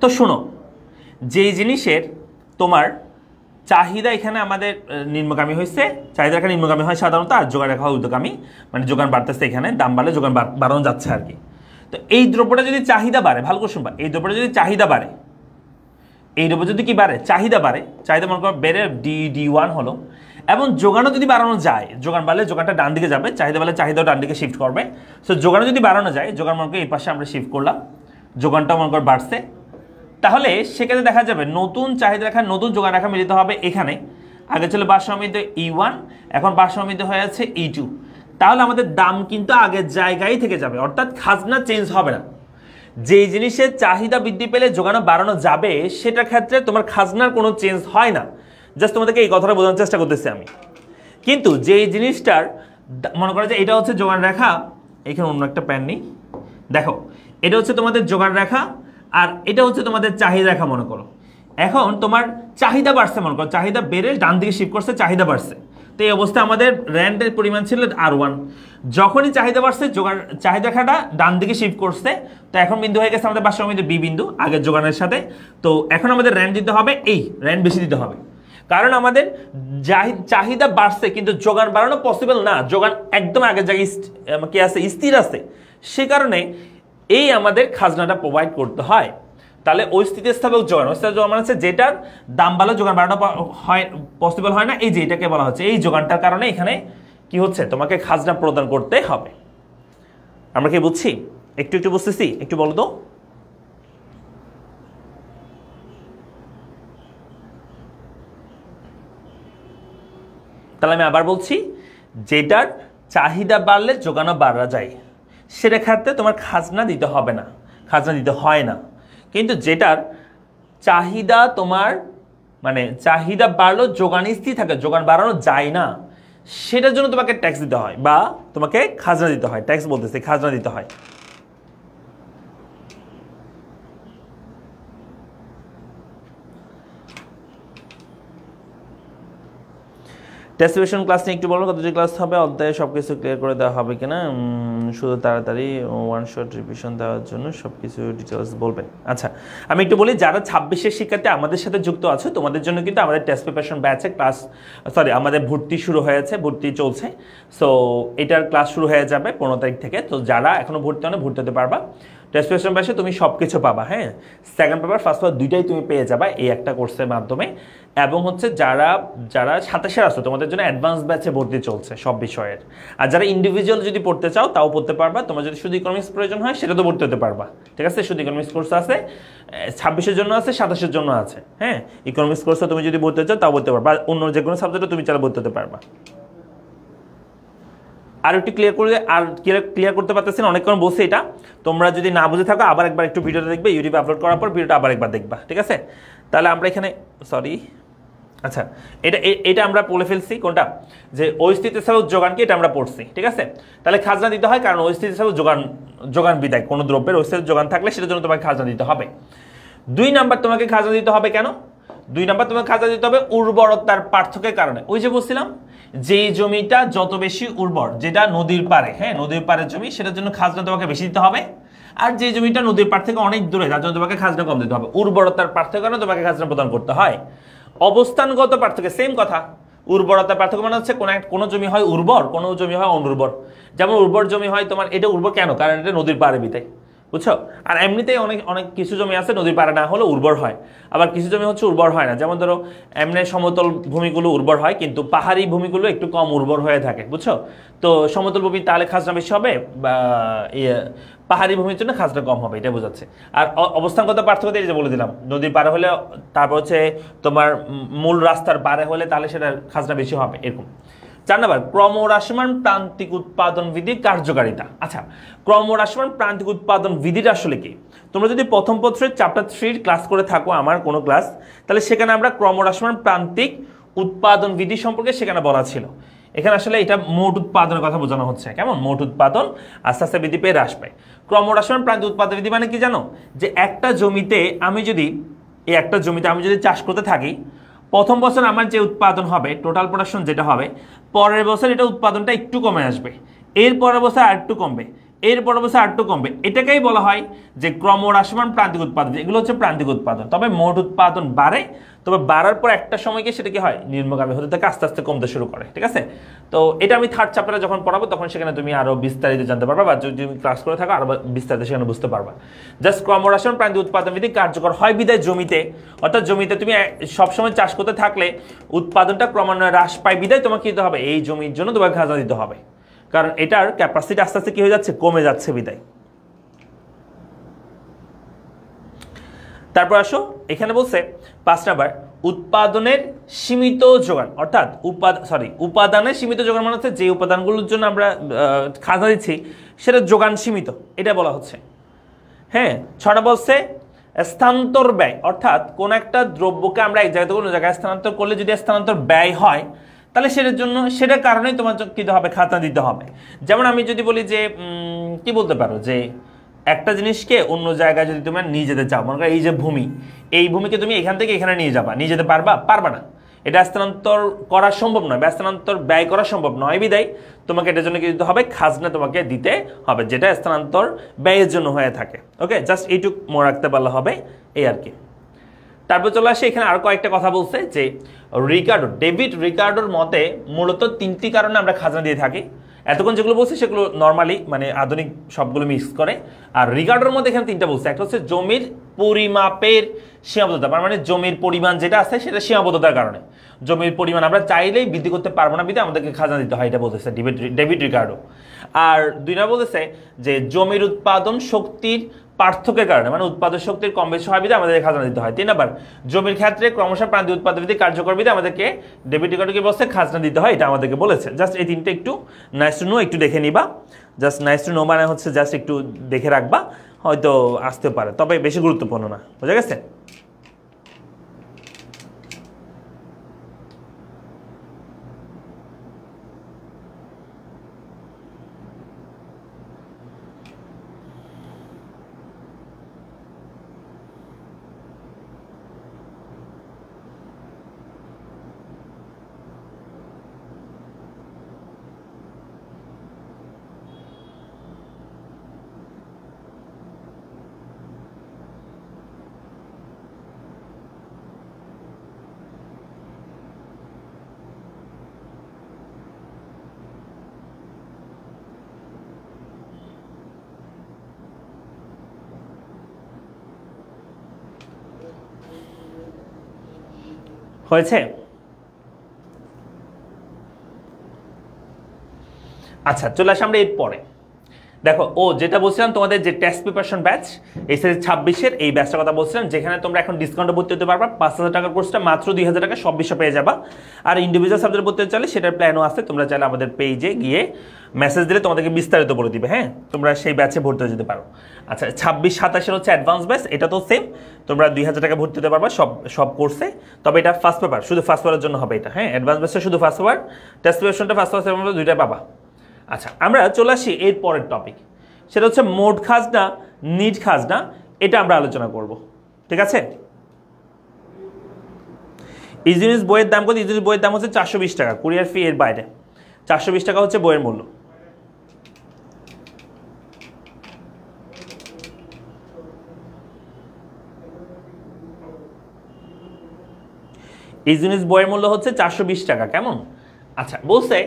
তো শোনো, যেই জিনিসের তোমার চাহিদা এখানে আমাদের নিম্নগামী হয়েছে, চাহিদা রেখা নিম্নগামী হয় সাধারণত, আর যোগান রেখা ঊর্ধ্বগামী, মানে যোগান বাড়তেছে, এখানে দাম বাড়লে যোগান বাড়ানো যাচ্ছে আর কি। তো এই দ্রব্যটা যদি চাহিদা বাড়ে, ভালো করে শুনবা, এই দ্রব্যটা যদি চাহিদা বাড়ে, এই দ্রব্য যদি কি বাড়ে? চাহিদা বাড়ে, চাহিদা মনে করো বেড়ে DD1 হলো, এবং যোগানও যদি বাড়ানো যায়, যোগান বাড়লে যোগানটা ডান দিকে যাবে, চাহিদা বাড়লে চাহিদাও ডান দিকে শিফট করবে। সো যোগানও যদি বাড়ানো যায়, যোগান মনে করো এই পাশে আমরা শিফট করলাম, যোগানটাও মনে করো বাড়ছে, তাহলে সেক্ষেত্রে দেখা যাবে নতুন চাহিদা রেখা নতুন যোগান রেখা মিলিত হবে এখানে। আগে ছিল ভারসাম্যমিত E1, এখন ভারসাম্যমিত হয়ে যাচ্ছে E2। তাহলে আমাদের দাম কিন্তু আগের জায়গায় থেকে যাবে, অর্থাৎ খাজনা চেঞ্জ হবে না। যেই জিনিসের চাহিদা বৃদ্ধি পেলে যোগানো বাড়ানো যাবে, সেটার ক্ষেত্রে তোমার খাজনার কোনো চেঞ্জ হয় না। জাস্ট তোমাদেরকে এই কথাটা বোঝানোর চেষ্টা করতেছি আমি। কিন্তু যেই জিনিসটার মনে করা যায় এটা হচ্ছে যোগান রেখা, এখানে অন্য একটা প্যান নেই, দেখো এটা হচ্ছে তোমাদের যোগান রেখা, আর এটা হচ্ছে তোমাদের চাহিদা রেখা মনে করো। এখন তোমার চাহিদা বাড়ছে, মনে করো চাহিদা বেড়ে ডান দিকে শিফট করছে, চাহিদা বাড়ছে। তো এই অবস্থায় আমাদের র্যান্ডের পরিমাণ ছিল R1, যখনই চাহিদা বাড়ছে চাহিদা রেখাটা ডান দিকে শিফট করছে, তো এখন বিন্দু হয়ে গেছে আমাদের ভারসাম্যমিত B বিন্দু আগের যোগানের সাথে। তো এখন আমাদের র্যান্ড দিতে হবে, এই র্যান্ড বেশি দিতে হবে, কারণ আমাদের চাহিদা বাড়ছে কিন্তু যোগান বাড়ানো পসিবল না, যোগান একদম আগের জায়গায় কি আছে, স্থির আছে। সে কারণে এই আমাদের খাজনাটা প্রোভাইড করতে হয়। তাহলে ওই স্থিতিস্থাপক যোগান, ওই স্থিতিস্থাপক যোগান হচ্ছে যেটার দাম বাড়লে যোগান বাড়ানো হয় পসিবল হয় না, এই যে এটাকে বলা হচ্ছে এই যোগানটার কারণে এখানে কি হচ্ছে, তোমাকে খাজনা প্রদান করতে হবে। আমরা কি বুঝছি? একটু একটু বুঝতেছি, একটু বলো তো। তাহলে আমি আবার বলছি, যেটার চাহিদা বাড়লে যোগানো বাড়া যায়, সেটা ক্ষেত্রে তোমার খাজনা দিতে হবে না, খাজনা দিতে হয় না। কিন্তু যেটার চাহিদা তোমার মানে চাহিদা বাড়লেও যোগান স্থির থাকে, যোগান বাড়ানো যায় না, সেটার জন্য তোমাকে ট্যাক্স দিতে হয় বা তোমাকে খাজনা দিতে হয়। ট্যাক্স বলতেছে, খাজনা দিতে হয়। টেস্টিফিকেশন ক্লাস নিয়ে একটু বলবো, কতটি ক্লাস হবে, অধ্যায়ে সব কিছু ক্লিয়ার করে দেওয়া হবে কিনা, শুধু তাড়াতাড়ি ওয়ান শট রিভিশন দেওয়ার জন্য সব কিছু ডিটেলস বলবেন। আচ্ছা, আমি একটু বলি, যারা 26-এর শিক্ষার্থী আমাদের সাথে যুক্ত আছে, তোমাদের জন্য কিন্তু আমাদের টেস্ট প্রিপারেশন ব্যাচে ক্লাস আমাদের ভর্তি শুরু হয়েছে, ভর্তি চলছে। সো এটার ক্লাস শুরু হয়ে যাবে 15 তারিখ থেকে। তো যারা এখনো ভর্তি হন, ভর্তি হতে পারবা। টেস্ট প্রিপারেশন ব্যাচে তুমি সব কিছু পাবা। হ্যাঁ, সেকেন্ড পেপার ফার্স্ট পেপার দুইটাই তুমি পেয়ে যাবা এই একটা কোর্সের মাধ্যমে। এবং হচ্ছে যারা 27-এর আছে, তোমাদের জন্য অ্যাডভান্স ব্যাচে ভর্তি চলছে সব বিষয়ের। আর যারা ইন্ডিভিজুয়াল যদি পড়তে চাও তাও পড়তে পারবা। তোমার যদি শুধু ইকোনমিক্স প্রয়োজন হয় সেটা তো ভর্তি হতে পারবা। ঠিক আছে, শুধু ইকোনমিক্স কোর্স আছে, 26-এর জন্য আছে, 27-এর জন্য আছে। হ্যাঁ, ইকোনমিক্স কোর্সে তুমি যদি ভর্তি চাও তাও ভর্তি পারবা, অন্য যে কোনো সাবজেক্টে তুমি চাইলে ভর্তি হতে পারবা। আর একটু ক্লিয়ার করে, আর ক্লিয়ার করতে পারতেছি না, অনেকক্ষণ বলছি এটা। তোমরা যদি না বুঝে থাকো আবার একবার একটু ভিডিওটা দেখবে, ইউটিউবে আপলোড করার পর ভিডিওটা আবার একবার দেখবা। ঠিক আছে, তাহলে আমরা এখানে আচ্ছা, এটা আমরা পড়ে ফেলছি কোনটা, যে অস্থিতিস্থাপক যোগানকে, এটা আমরা পড়ছি। ঠিক আছে, তাহলে খাজনা দিতে হয়, কারণ অস্থিতিস্থাপক যোগান বিদায়, কোনো দ্রব্যের অস্থিতিস্থাপক যোগান থাকলে সেটার জন্য তোমাকে খাজনা দিতে হবে। 2 নাম্বার তোমাকে খাজনা দিতে হবে কেন? 2 নাম্বার তোমাকে খাজনা দিতে হবে উর্বরতার পার্থক্যের কারণে। ওই যে বলছিলাম, যেই জমিটা যত বেশি উর্বর, যেটা নদীর পাড়ে, হ্যাঁ নদীর পাড়ের জমি, সেটার জন্য খাজনা তোমাকে বেশি দিতে হবে। আর যে জমিটা নদীর পাড় থেকে অনেক দূরে, তার জন্য তোমাকে খাজনা কম দিতে হবে। উর্বরতার পার্থক্যের কারণে তোমাকে খাজনা প্রদান করতে হয়। অবস্থানগত পার্থক্য সেম কথা, উর্বরতার পার্থক্য মানে হচ্ছে কোনো জমি হয় উর্বর, কোনো জমি হয় অনুর্বর। যেমন উর্বর জমি হয় তোমার, এটা উর্বর কেন? কারণ এটা নদীর পাড়ে বিতায়, বুঝছো? আর এমনিতেই অনেক কিছু জমি আছে নদীর পাড়ে না হলে উর্বর হয়, আবার কিছু জমি হচ্ছে উর্বর হয় না। যেমন ধরো এমনি সমতল ভূমিগুলো উর্বর হয়, কিন্তু পাহাড়ি ভূমিগুলো একটু কম উর্বর হয়ে থাকে, বুঝছো? তো সমতল ভূমি তাহলে খাজনা বেশি হবে, বা পাহাড়ি ভূমির জন্য খাজনা কম হবে, এটা বোঝাচ্ছে। আর অবস্থানগত পার্থক্য এই যে বলে দিলাম, নদীর পারে হলে, তারপর হচ্ছে তোমার মূল রাস্তার পারে হলে তাহলে সেটার খাজনা বেশি হবে, এরকম। 4 নাম্বার, ক্রমহ্রাসমান প্রান্তিক উৎপাদন বিধির কার্যকারিতা। আচ্ছা, ক্রমহ্রাসমান প্রান্তিক উৎপাদন বিধিটা আসলে কি? তোমরা যদি প্রথম পত্রের চ্যাপ্টার 3 ক্লাস করে থাকো, আমার কোনো ক্লাস, তাহলে সেখানে আমরা ক্রমহ্রাসমান প্রান্তিক উৎপাদন বিধি সম্পর্কে সেখানে বলা ছিল। এখানে আসলে এটা মোট উৎপাদনের কথা বোঝানো হচ্ছে, কেমন? মোট উৎপাদন আস্তে আস্তে বৃদ্ধি পেয়ে হ্রাস পায়। ক্রমহ্রাসমান প্রান্তিক উৎপাদন বিধি মানে কি জানো? যে একটা জমিতে আমি যদি চাষ করতে থাকি, প্রথম বছর আমার যে উৎপাদন হবে, টোটাল প্রোডাকশন যেটা হবে, পরের বছর এটা উৎপাদনটা একটু কমে আসবে, এর পরের বছর আর একটু কমবে, এর পরের বছর আর একটু কমবে। এটাকেই বলা হয় যে ক্রমহ্রাসমান প্রান্তিক উৎপাদন। এগুলো হচ্ছে প্রান্তিক উৎপাদন। তবে মোট উৎপাদন বাড়ে, তবে বাড়ার পর একটা সময়কে সেটা কি হয়, নিম্নগামী হতে থাকে, আস্তে আস্তে কমতে শুরু করে, ঠিক আছে? তো এটা আমি 3rd চ্যাপ্টারে যখন পড়াবো তখন সেখানে তুমি আরো বিস্তারিত জানতে পারবা, বা যদি তুমি ক্লাস করে থাকো আরো বিস্তারিত সেখানে বুঝতে পারবা। জাস্ট ক্রমহ্রাসমান প্রান্তিক উৎপাদন বিধি কার্যকর হয় বিদায় জমিতে, অর্থাৎ জমিতে তুমি সবসময় চাষ করতে থাকলে উৎপাদনটা ক্রমান্বয়ে হ্রাস পায় বিদায় তোমাকে দিতে হবে, এই জমির জন্য তোমাকে খাজনা দিতে হবে, কারণ এটার ক্যাপাসিটি আস্তে আস্তে কি হয়ে যাচ্ছে, কমে যাচ্ছে বিদায়। তারপর আসো, এখানে বলছে 5 নাম্বার, উৎপাদনের সীমিত যোগান, অর্থাৎ উপাদানের সীমিত যোগান মানে হচ্ছে যে উপাদানগুলোর জন্য আমরা খাজনা দিচ্ছি সেটা যোগান সীমিত, এটা বলা হচ্ছে। হ্যাঁ, 6টা বলছে স্থানান্তর ব্যয়, অর্থাৎ কোন একটা দ্রব্যকে আমরা এক জায়গা থেকে অন্য জায়গায় স্থানান্তর করলে যদি স্থানান্তর ব্যয় হয়, তাহলে সেটার জন্য, সেটার কারণেই তোমার কি দিতে হবে, খাজনা দিতে হবে। যেমন আমি যদি বলি যে কি বলতে পারো, যে একটা জিনিসকে অন্য জায়গায় যদি তোমরা নিয়ে যেতে চাও, মনে করো এই যে ভূমি, এই ভূমিকে তুমি এখান থেকে এখানে নিয়ে যাবা, নিয়ে যেতে পারবা না, এটা স্থানান্তর করা সম্ভব নয়, বা স্থানান্তর ব্যয় করা সম্ভব নয় বিদায় তোমাকে এটার জন্য কি দিতে হবে, খাজনা তোমাকে দিতে হবে, যেটা স্থানান্তর ব্যয়ের জন্য হয়ে থাকে। ওকে, জাস্ট এইটুক মনে রাখতে পারলে হবে, এই আর কি। তারপর চলে আসে, এখানে আর কয়েকটা কথা বলছে যে ডেভিড রিকার্ডোর মতে মূলত 3টি কারণে আমরা খাজনা দিয়ে থাকি। এতক্ষণ যেগুলো বলছে সেগুলো নর্মালি মানে আধুনিক সবগুলো মিক্স করে, আর রিকার্ডোর মধ্যে এখানে 3টা বলছে। একটা হচ্ছে জমির পরিমাপের সীমাবদ্ধতা, মানে জমির পরিমাণ যেটা আছে সেটা সীমাবদ্ধতার কারণে, জমির পরিমাণ আমরা চাইলেই বৃদ্ধি করতে পারবো না বিধায় আমাদেরকে খাজনা দিতে হয়, এটা বলতেছে ডেভিড রিকার্ডো। আর 2 নম্বর বলতেছে যে জমির উৎপাদন শক্তির পার্থক্যের কারণে, মানে উৎপাদন শক্তির কম বেশি হয় বিধায় আমাদের খাজনা দিতে হয়। 3 নম্বর, জমির ক্ষেত্রে ক্রমশ প্রান্তিক উৎপাদন বিধি কার্যকর বিধায় আমাদেরকে ডেভিড রিকার্ডোকে বলছে খাজনা দিতে হয়, এটা আমাদেরকে বলেছে। জাস্ট এই 3টা একটু নাইস টু নো, একটু দেখে নিবা। জাস্ট নাইস টু নো মানে হচ্ছে জাস্ট একটু দেখে রাখবা, হয়তো আসতে পারে, তবে বেশি গুরুত্বপূর্ণ না, বুঝা গেছে? হয়েছে? আচ্ছা, চলে আসি আমরা এরপরে। দেখো, যেটা বলছিলাম তোমাদের যে টেস্ট প্রিপারেশন ব্যাচ এসএসসি 26-এর এই ব্যাচটার কথা বলছিলাম, যেখানে তোমরা এখন ডিসকাউন্টে ভর্তি হতে পারবা। 5,000 টাকার কোর্সটা মাত্র 2,000 টাকা সব বিষয় পেয়ে যাবা। আর ইন্ডিভিজুয়াল সাবজেক্ট ভর্তি হতে চাইলে সেটার প্ল্যানও আছে, তোমরা চাইলে আমাদের পেজে গিয়ে মেসেজ দিলে তোমাদেরকে বিস্তারিত বলে দিবে। হ্যাঁ, তোমরা সেই ব্যাচে ভর্তি হয়ে যেতে পারো। আচ্ছা, 26-27-এর হচ্ছে অ্যাডভান্স ব্যাচ, এটা তো সেম, তোমরা 2,000 টাকা ভর্তি হতে পারবা সব কোর্সে। তবে এটা ফার্স্ট পেপার, শুধু ফার্স্ট পেপারের জন্য হবে এটা। হ্যাঁ, অ্যাডভান্স ব্যাচটা শুধু ফার্স্ট পেপার, টেস্ট প্রিপারেশনটা ফার্স্ট পেপার, দুইটাই পাবা। আচ্ছা, আমরা চলে আসি এর পরের টপিক, সেটা হচ্ছে মোট খাজনা, নিট খাজনা, এটা আমরা আলোচনা করব। ঠিক আছে? ইউজিনিস বইয়ের দাম কত? ইউজিনিস বইয়ের দাম হচ্ছে 420 টাকা, কুরিয়ার ফি এর বাইরে। 420 টাকা হচ্ছে বইয়ের মূল্য। ইউজিনিস বইয়ের মূল্য হচ্ছে 420 টাকা। কেমন? আচ্ছা, বলছে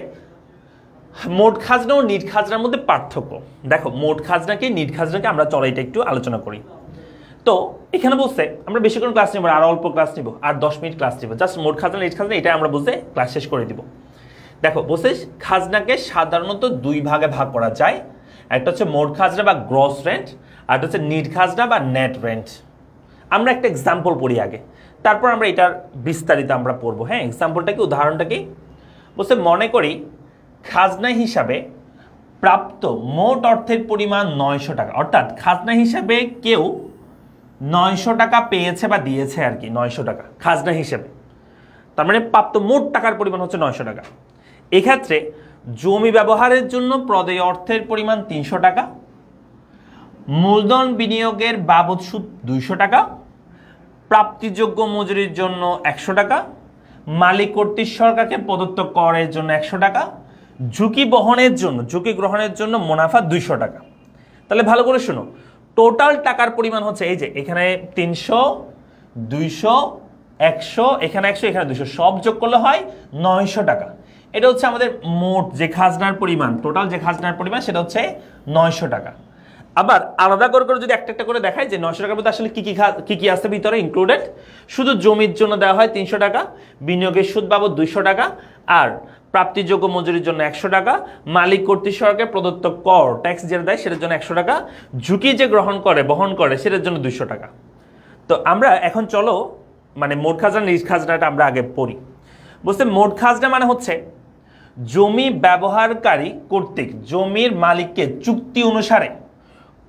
মোট খাজনা ও নিট খাজনার মধ্যে পার্থক্য। দেখো, মোট খাজনাকে নিট খাজনাকে আমরা চলো এটা একটু আলোচনা করি। তো এখানে বলছে আমরা বেশিক্ষণ ক্লাস নিব, আর অল্প ক্লাস নিব, আর 10 মিনিট ক্লাস নিব, জাস্ট মোট খাজনা নিট খাজনা এটা আমরা বুঝে ক্লাস শেষ করে দিব। দেখো, বলছে খাজনাকে সাধারণত 2 ভাগে ভাগ করা যায়। একটা হচ্ছে মোট খাজনা বা গ্রস রেন্ট, আর একটা হচ্ছে নিট খাজনা বা নেট রেন্ট। আমরা একটা এক্সাম্পল পড়ি আগে, তারপর আমরা এটার বিস্তারিত আমরা পড়বো। হ্যাঁ, এক্সাম্পলটা কি, উদাহরণটা কি বলছে, মনে করি খাজনা হিসাবে প্রাপ্ত মোট অর্থের পরিমাণ 900 টাকা, অর্থাৎ খাজনা হিসাবে কেউ 900 টাকা পেয়েছে বা দিয়েছে আর কি, 900 টাকা খাজনা হিসেবে, তার মানে প্রাপ্ত মোট টাকার পরিমাণ হচ্ছে 900 টাকা। এক্ষেত্রে জমি ব্যবহারের জন্য প্রদেয় অর্থের পরিমাণ 300 টাকা, মূলধন বিনিয়োগের বাবদ সুদ 200 টাকা, প্রাপ্তিযোগ্য মজুরির জন্য 100 টাকা, মালিক কর্তৃক সরকারকে প্রদত্ত করের জন্য 100 টাকা, ঝুঁকি গ্রহণের জন্য মুনাফা 200 টাকা। তাহলে ভালো করে শোনো, টোটাল টাকার পরিমাণ হচ্ছে এই যে এখানে 300, 200, 100, এখানে 100, এখানে 200, সব যোগ করলে হয় 900 টাকা। এটা হচ্ছে আমাদের মোট যে খাজনার পরিমাণ, টোটাল যে খাজনার পরিমাণ সেটা হচ্ছে 900 টাকা। আবার আলাদা করে যদি একটা একটা করে দেখায় যে 900 টাকার মধ্যে আসলে কি কি আছে ভিতরে ইনক্লুডেড, শুধু জমির জন্য দেওয়া হয় 300 টাকা, বিনিয়োগের সুদ বাবদ 200 টাকা, আর প্রাপ্তিযোগ্য মজুরির জন্য 100 টাকা, মালিক কর্তৃক সরকারকে প্রদত্ত কর ট্যাক্স যেটা দেয় সেটার জন্য 100 টাকা, ঝুঁকি যে বহন করে সেটার জন্য 200 টাকা। তো আমরা এখন চলো মানে মোট খাজনা নিজ খাজনাটা আমরা আগে পড়ি। বলতে মোট খাজনা মানে হচ্ছে জমি ব্যবহারকারী কর্তৃক জমির মালিককে চুক্তি অনুসারে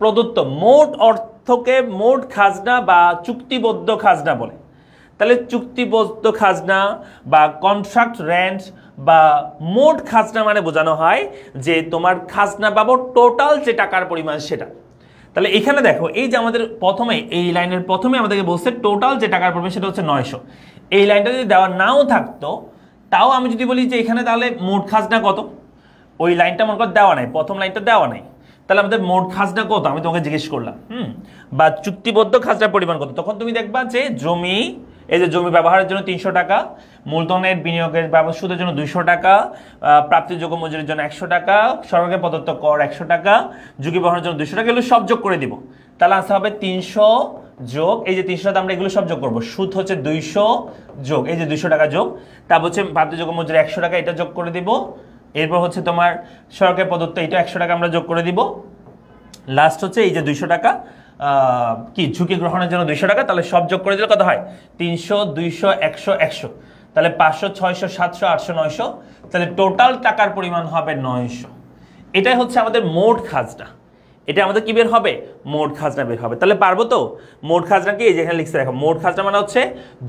প্রদত্ত মোট অর্থকে মোট খাজনা বা চুক্তিবদ্ধ খাজনা বলে। তাহলে চুক্তিবদ্ধ খাজনা বা কন্ট্রাক্ট রেন্ট বা মোট খাজনা মানে বোঝানো হয় যে তোমার খাজনা বাবদ টোটাল যে টাকার পরিমাণ সেটা। তাহলে এখানে দেখো এই যে আমাদের প্রথমে এই লাইনের প্রথমে আমাদেরকে বলছে টোটাল যে টাকার পরিমাণ সেটা হচ্ছে 900। এই লাইনটা যদি দেওয়া নাও থাকতো তাও আমি যদি বলি যে এখানে তাহলে মোট খাজনা কত, ওই লাইনটা মনে কর দেওয়া নাই, প্রথম লাইনটা দেওয়া নাই, তাহলে আমাদের মোট খাজনা কত আমি তোমাকে জিজ্ঞেস করলাম, বা চুক্তিবদ্ধ খাজনার পরিমাণ কত, তখন তুমি দেখবা যে জমি, এই যে জমি ব্যবহারের জন্য 300 টাকা, মূলধনের বিনিয়োগের বাবদ সুদের জন্য 200 টাকা, প্রাপ্তিযোগ্য মজুরির জন্য 100 টাকা, সরকারের প্রদত্ত কর 100 টাকা, ঝুঁকি বহনের জন্য 200 টাকা, এগুলো সব যোগ করে দিব। তাহলে আসতে হবে 300 যোগ এই যে 300 আমরা এগুলো সব যোগ করবো, সুদ হচ্ছে 200 যোগ এই যে 200 টাকা যোগ, তারপর হচ্ছে প্রাপ্তিযোগ্য মজুরি 100 টাকা, এটা যোগ করে দিব। এরপর হচ্ছে তোমার সরকারের প্রদত্ত এটা 100 টাকা আমরা যোগ করে দিব। লাস্ট হচ্ছে এই যে 200 টাকা কি ঝুঁকি গ্রহণের জন্য 200 টাকা, তাহলে সব যোগ করে দিলে কত হয় 300, 200, 100, 100, তাহলে 500, 600, 700, 800, 900, তাহলে টোটাল টাকার পরিমাণ হবে 900। এটাই হচ্ছে আমাদের মোট খাজনা, এটা আমাদের কি বের হবে, মোট খাজনা বের হবে। তাহলে পারবো তো, মোট খাজনা কি এই যেখানে লিখছে দেখো, মোট খাজনা মানে হচ্ছে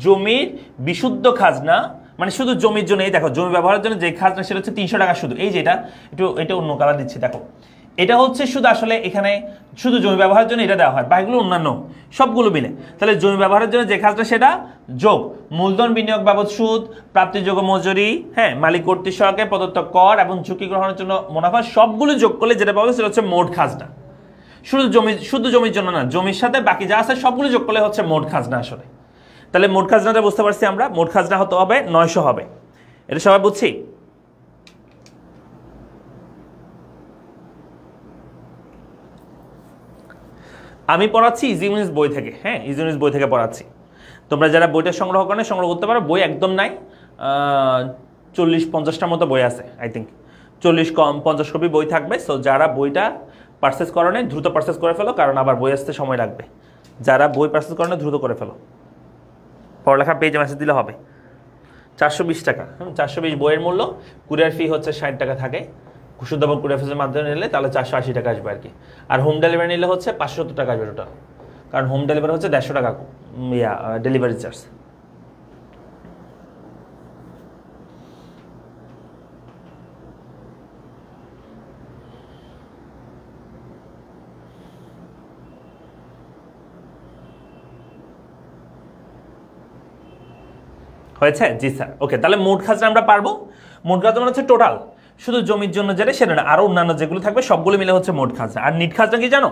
জমির বিশুদ্ধ খাজনা, মানে শুধু জমির জন্য, এই দেখো জমি ব্যবহারের জন্য যে খাজনা সেটা হচ্ছে 300 টাকা শুধু, এই যে এটা অন্য কালার দিচ্ছি দেখো, এটা হচ্ছে শুধু আসলে এখানে শুধু জমি ব্যবহারের জন্য এটা দেওয়া হয়, বাকিগুলো অন্যান্য সবগুলো মিলে। তাহলে জমি ব্যবহারের জন্য যে খাজনা সেটা যোগ মূলধন বিনিয়োগ বাবদ সুদ, প্রাপ্তিযোগ্য মজুরি, হ্যাঁ মালিক কর্তৃক সরকারকে প্রদত্ত কর এবং ঝুঁকি গ্রহণের জন্য মুনাফা, সবগুলো যোগ করলে যেটা পাবে সেটা হচ্ছে মোট খাজনা। শুধু জমির জন্য না, জমির সাথে বাকি যা আছে সবগুলো যোগ করলে হচ্ছে মোট খাজনা আসলে। তাহলে মোট খাজনাটা বুঝতে পারছি আমরা, মোট খাজনা হতে হবে 900 হবে, এটা সবাই বুঝছি। আমি পড়াচ্ছি ইজিউনিস বই থেকে, হ্যাঁ ইজিউনিস বই থেকে পড়াচ্ছি। তোমরা যারা বইটা সংগ্রহ করেন সংগ্রহ করতে পারো, বই একদম নাই, 40-50টার মতো বই আছে, আই থিঙ্ক 40-50 কপি বই থাকবে। সো যারা বইটা পারচেস করো না দ্রুত পারচেস করে ফেলো, কারণ আবার বই আসতে সময় লাগবে। যারা বই পারচেস করো না দ্রুত করে ফেলো, পড়ালেখা পেজে মেসেজ দিলে হবে। 420 টাকা, 420 বইয়ের মূল্য, কুরিয়ার ফি হচ্ছে 60 টাকা থাকে, শুদ্ধ কুরিয়ার ফিসের মাধ্যমে নিলে তাহলে 480 টাকা আসবে আর কি। আর হোম ডেলিভারি নিলে হচ্ছে 570 টাকা আসবে টোটাল, কারণ হোম ডেলিভারি হচ্ছে 150 টাকা ডেলিভারি চার্জ। হয়েছে? জি স্যার, ওকে। তাহলে মোট খাজনা আমরা পারবো, মোট খাজনা মানে হচ্ছে টোটাল, শুধু জমির জন্য যেটা সেটা না, আরো অন্যান্য যেগুলো থাকবে সবগুলো মিলে হচ্ছে মোট খাজনা। আর নিট খাজনা কি জানো?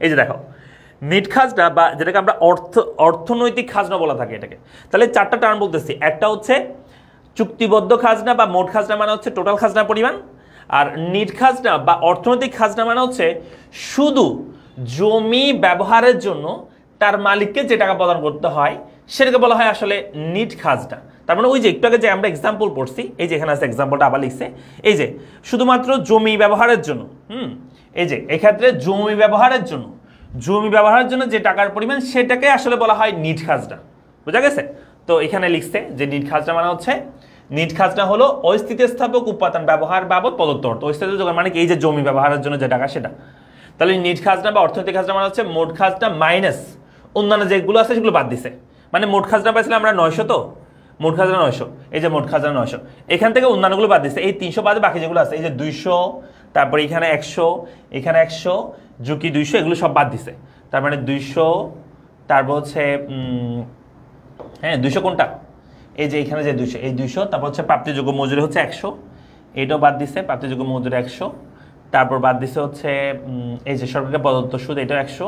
এই যে দেখো নিট খাজনা বা যেটাকে আমরা অর্থনৈতিক খাজনা বলা থাকে এটাকে। তাহলে 4টা টার্ম বলতেছি, একটা হচ্ছে চুক্তিবদ্ধ খাজনা বা মোট খাজনা মানে হচ্ছে টোটাল খাজনা পরিমাণ, আর নিট খাজনা বা অর্থনৈতিক খাজনা মানে হচ্ছে শুধু জমি ব্যবহারের জন্য তার মালিককে যে টাকা প্রদান করতে হয় সেটাকে বলা হয় আসলে নিট খাজনা। তার মানে ওই যে একটু আগে যে আমরা এক্সাম্পল পড়ছি, এই যে এখানে আছে এক্সাম্পলটা আবার লিখছে, এই যে শুধুমাত্র জমি ব্যবহারের জন্য এই যে এক্ষেত্রে জমি ব্যবহারের জন্য যে টাকার পরিমাণ সেটাকে আসলে বলা হয় নিট খাজনা। বুঝা গেছে? তো এখানে লিখছে যে নিট খাজনা মানে হচ্ছে, নিট খাজনা হলো অস্থিতিস্থাপক উপাদান ব্যবহার বাবদ প্রদত্ত অর্থ। অস্থিতিস্থাপক মানে কি, এই যে জমি ব্যবহারের জন্য যে টাকা সেটা। তাহলে নিট খাজনা বা অর্থনৈতিক খাজনা মানে হচ্ছে মোট খাজনা মাইনাস অন্যান্য যেগুলো আছে সেগুলো বাদ দিছে। মানে মোট খাজনা পাইছিলাম আমরা 900, তো মোট খাজনা 900, এই যে মোট খাজনা 900, এখান থেকে অন্যান্যগুলো বাদ দিছে। এই 300 বাদে বাকি যেগুলো আছে, এই যে 200, তারপরে এখানে 100, এখানে 100, ঝুঁকি 200, এগুলো সব বাদ দিছে। তার মানে 200, তারপর হচ্ছে 200 কোনটা, এই যে এখানে যে 200, এই 200, তারপর হচ্ছে প্রাপ্তিযোগ্য মজুরি হচ্ছে 100, এটাও বাদ দিছে, প্রাপ্তিযোগ্য মজুরি 100, তারপর বাদ দিছে হচ্ছে এই যে সরকারকে প্রদত্ত সুদ, এটা 100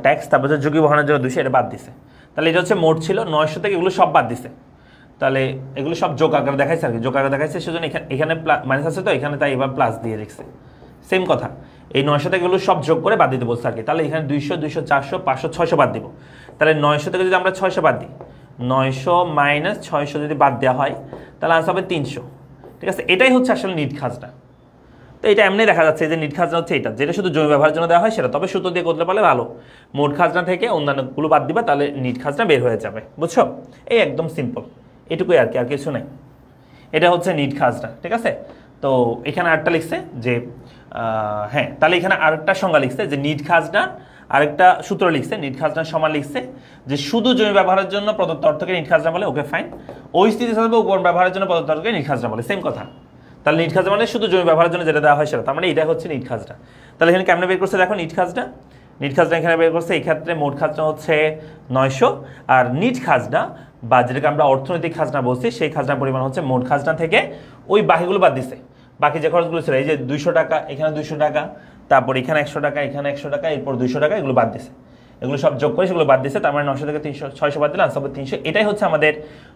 ট্যাক্স, তারপর হচ্ছে ঝুঁকি বহনের জন্য 200, এটা বাদ দিছে। তাহলে এটা হচ্ছে মোট ছিল 900 থেকে এগুলো সব বাদ দিছে। তাহলে এগুলো সব যোগ আকারে দেখাইছে আর কি, যোগ আকারে দেখাইছে, সেজন্য এখানে মাইনাস আছে, তো এখানে তাই এবার প্লাস দিয়ে লিখছে। সেম কথা, এই 900 থেকে এগুলো সব যোগ করে বাদ দিতে বলছে আর কি। তাহলে এখানে 200, 200, 400, 500, 600 বাদ দিব। তাহলে 900 থেকে যদি আমরা 600 বাদ দিই, 900 মাইনাস 600 যদি বাদ দেওয়া হয়, তাহলে আনসার হবে 300। ঠিক আছে, এটাই হচ্ছে আসলে নিট খাজনা। তো এটা এমনি দেখা যাচ্ছে যে নিট খাজনা হচ্ছে এটা, যেটা শুধু জমি ব্যবহারের জন্য দেওয়া হয় সেটা। তবে সূত্র দিয়ে করতে পারলে ভালো, মোট খাজনা থেকে অন্যান্যগুলো বাদ দিবা, তাহলে নিট খাজনা বের হয়ে যাবে। বুঝছো? এই একদম সিম্পল, এটুকুই আর কি, আর কিছু নেই। এটা হচ্ছে নিট খাজনা। ঠিক আছে, তো এখানে আরেকটা লিখছে যে হ্যাঁ, তাহলে এখানে আরেকটা সংজ্ঞা লিখছে যে নিট খাজনা, আরেকটা সূত্র লিখছে, নিট খাজনার সমান লিখছে যে শুধু জমি ব্যবহারের জন্য প্রদত্ত অর্থকে নিট খাজনা বলে। Okay fine. ওই স্থিতিস্থাপক উপকরণ ব্যবহারের জন্য প্রদত্ত অর্থকে নিট খাজনা বলে, সেম কথা। তাহলে নিট খাজনা মানে শুধু জমি ব্যবহারের জন্য যেটা দেওয়া হয় সেটা, তার মানে এটা হচ্ছে নিট খাজনা। তাহলে এখানে কেমনে বের করছে দেখো নিট খাজনা, নিট খাজনা এখানে বের করছে। এই ক্ষেত্রে মোট খাজনা হচ্ছে 900, আর নিট খাজনা বা যেটাকে আমরা অর্থনৈতিক খাজনা বলছি, সেই খাজনার পরিমাণ হচ্ছে মোট খাজনা থেকে ওই বাকিগুলো বাদ দিছে। বাকি যে খরচগুলো ছিল, এই যে 200 টাকা, এখানে 200 টাকা, তারপর এখানে 100 টাকা, এখানে 100 টাকা, এরপর 200 টাকা, এগুলো বাদ দিছে। এগুলো সব যোগ করে সেগুলো বাদ দিছে। তার মানে 900 থেকে 600 বাদ দিলে আনসার হবে 300। এটাই হচ্ছে আমাদের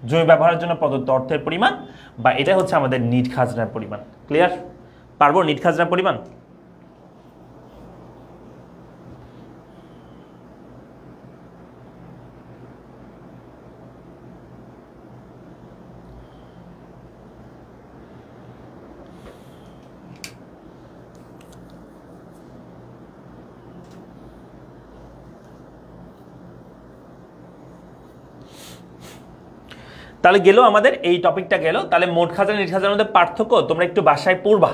জমি ব্যবহারের জন্য প্রদত্ত অর্থের পরিমাণ, বা এটাই হচ্ছে আমাদের নিট খাজনার পরিমাণ। ক্লিয়ার? পারবো নিট খাজনার পরিমাণ? তাহলে গেল আমাদের এই টপিকটা গেল। তাহলে মোট খাজনা নিট খাজনার মধ্যে পার্থক্য তোমরা একটু বাসায় পড়বা।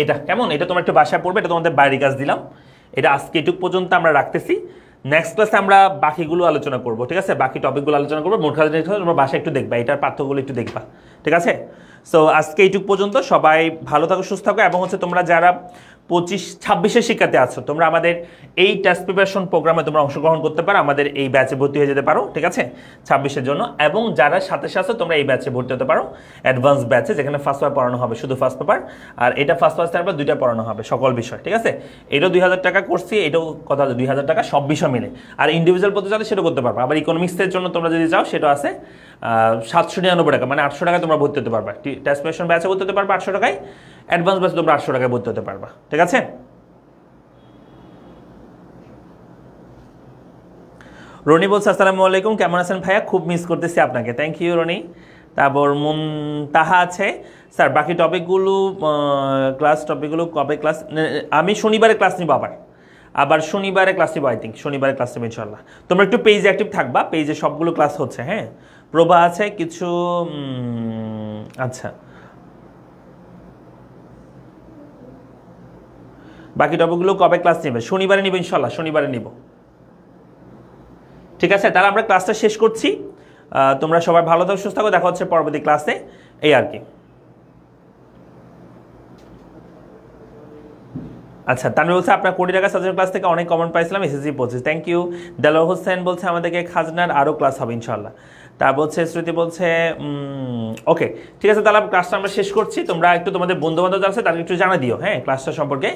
এটা কেমন, এটা তোমরা একটু বাসায় পড়বে, এটা তোমাদের বাইরের কাজ দিলাম। এটা আজকে এটুক পর্যন্ত আমরা রাখতেছি। নেক্সট ক্লাসে আমরা বাকিগুলো আলোচনা করবো। ঠিক আছে, বাকি টপিকগুলো আলোচনা করবো। মোট খাজনা নিট খাজনা তোমরা বাসায় একটু দেখবা, এটার পার্থক্যগুলো একটু দেখবা। ঠিক আছে, সো আজকে এইটুক পর্যন্ত। সবাই ভালো থাকো, সুস্থ থাকো, এবং হচ্ছে তোমরা যারা 25-26 শিক্ষার্থী আছো, তোমরা আমাদের এই টেস্ট প্রিপারেশন প্রোগ্রামে তোমরা অংশগ্রহণ করতে পারো, আমাদের এই ব্যাচে ভর্তি হয়ে যেতে পারো। ঠিক আছে, 26-এর জন্য। এবং যারা সাথে সাথে তোমরা এই ব্যাচে ভর্তি হতে পারো, অ্যাডভান্স ব্যাচে, যেখানে ফার্স্ট পেপার পড়ানো হবে, শুধু ফার্স্ট পেপার, আর এটা ফার্স্ট পেপার 2টা পড়ানো হবে, সকল বিষয়। ঠিক আছে, এটাও 2000 টাকা করছি, এটাও কথা 2000 টাকা, সব বিষয় মিলে। আর ইন্ডিভিজুয়াল পড়তে চাইলে সেটা করতে পারবে। আবার ইকোনমিক্সের জন্য তোমরা যদি চাও, সেটা আছে 799 টাকা, মানে 800 টাকায় তোমরা ভর্তি হতে পারবে। টেস্ট প্রিপারেশন ব্যাচে ভর্তি হতে পারবে 800 টাকায়, অ্যাডভান্স ব্যাচে তোমরা 800 টাকায় ভর্তি হতে পারবা। ঠিক আছে, রনি বলছে আসসালামু আলাইকুম, কেমন আছেন ভাইয়া? খুব মিস করতেছি আপনাকে। Thank you Rony. তারপর তাহা আছে স্যার, বাকি টপিকগুলো ক্লাস টপিকগুলো কবে ক্লাস? আমি শনিবারে ক্লাস নিব, আবার শনিবারে ক্লাস নিব। আই থিঙ্ক শনিবারে ক্লাস নিব ইনশাল্লাহ। তোমরা একটু পেজে অ্যাক্টিভ থাকবা, পেজে সবগুলো ক্লাস হচ্ছে। হ্যাঁ, প্রভা আছে কিছু। আচ্ছা, বাকি টপিকগুলো কবে ক্লাস নেবে? শনিবারে নিব ইনশাল্লাহ, শনিবারে নিব। ঠিক আছে, তাহলে আমরা ক্লাসটা শেষ করছি। তোমরা সবাই ভালো থাকো, সুস্থ থাকো, দেখা হচ্ছে পরবর্তী ক্লাসে। এই আর কি। আচ্ছা, তানভীর বলছে আপনার কোটি টাকা সাজেশন ক্লাস থেকে অনেক কমেন্ট পাইছিলাম, SSC 25। Thank you. Delwar Hossain বলছে আমাদেরকে খাজনার আরও ক্লাস হবে ইনশাল্লাহ। তারপর হচ্ছে শ্রুতি বলছে ওকে, ঠিক আছে, তাহলে ক্লাসটা আমরা শেষ করছি। তোমরা একটু তোমাদের বন্ধু বান্ধব আছে তাদেরকে একটু জানা দিও, হ্যাঁ, ক্লাসটা সম্পর্কে।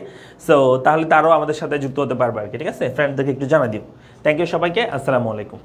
সো তাহলে তারাও আমাদের সাথে যুক্ত হতে পারবে আর কি। ঠিক আছে, ফ্রেন্ডদেরকে একটু জানা দিও। থ্যাংক ইউ সবাইকে, আসসালামু আলাইকুম।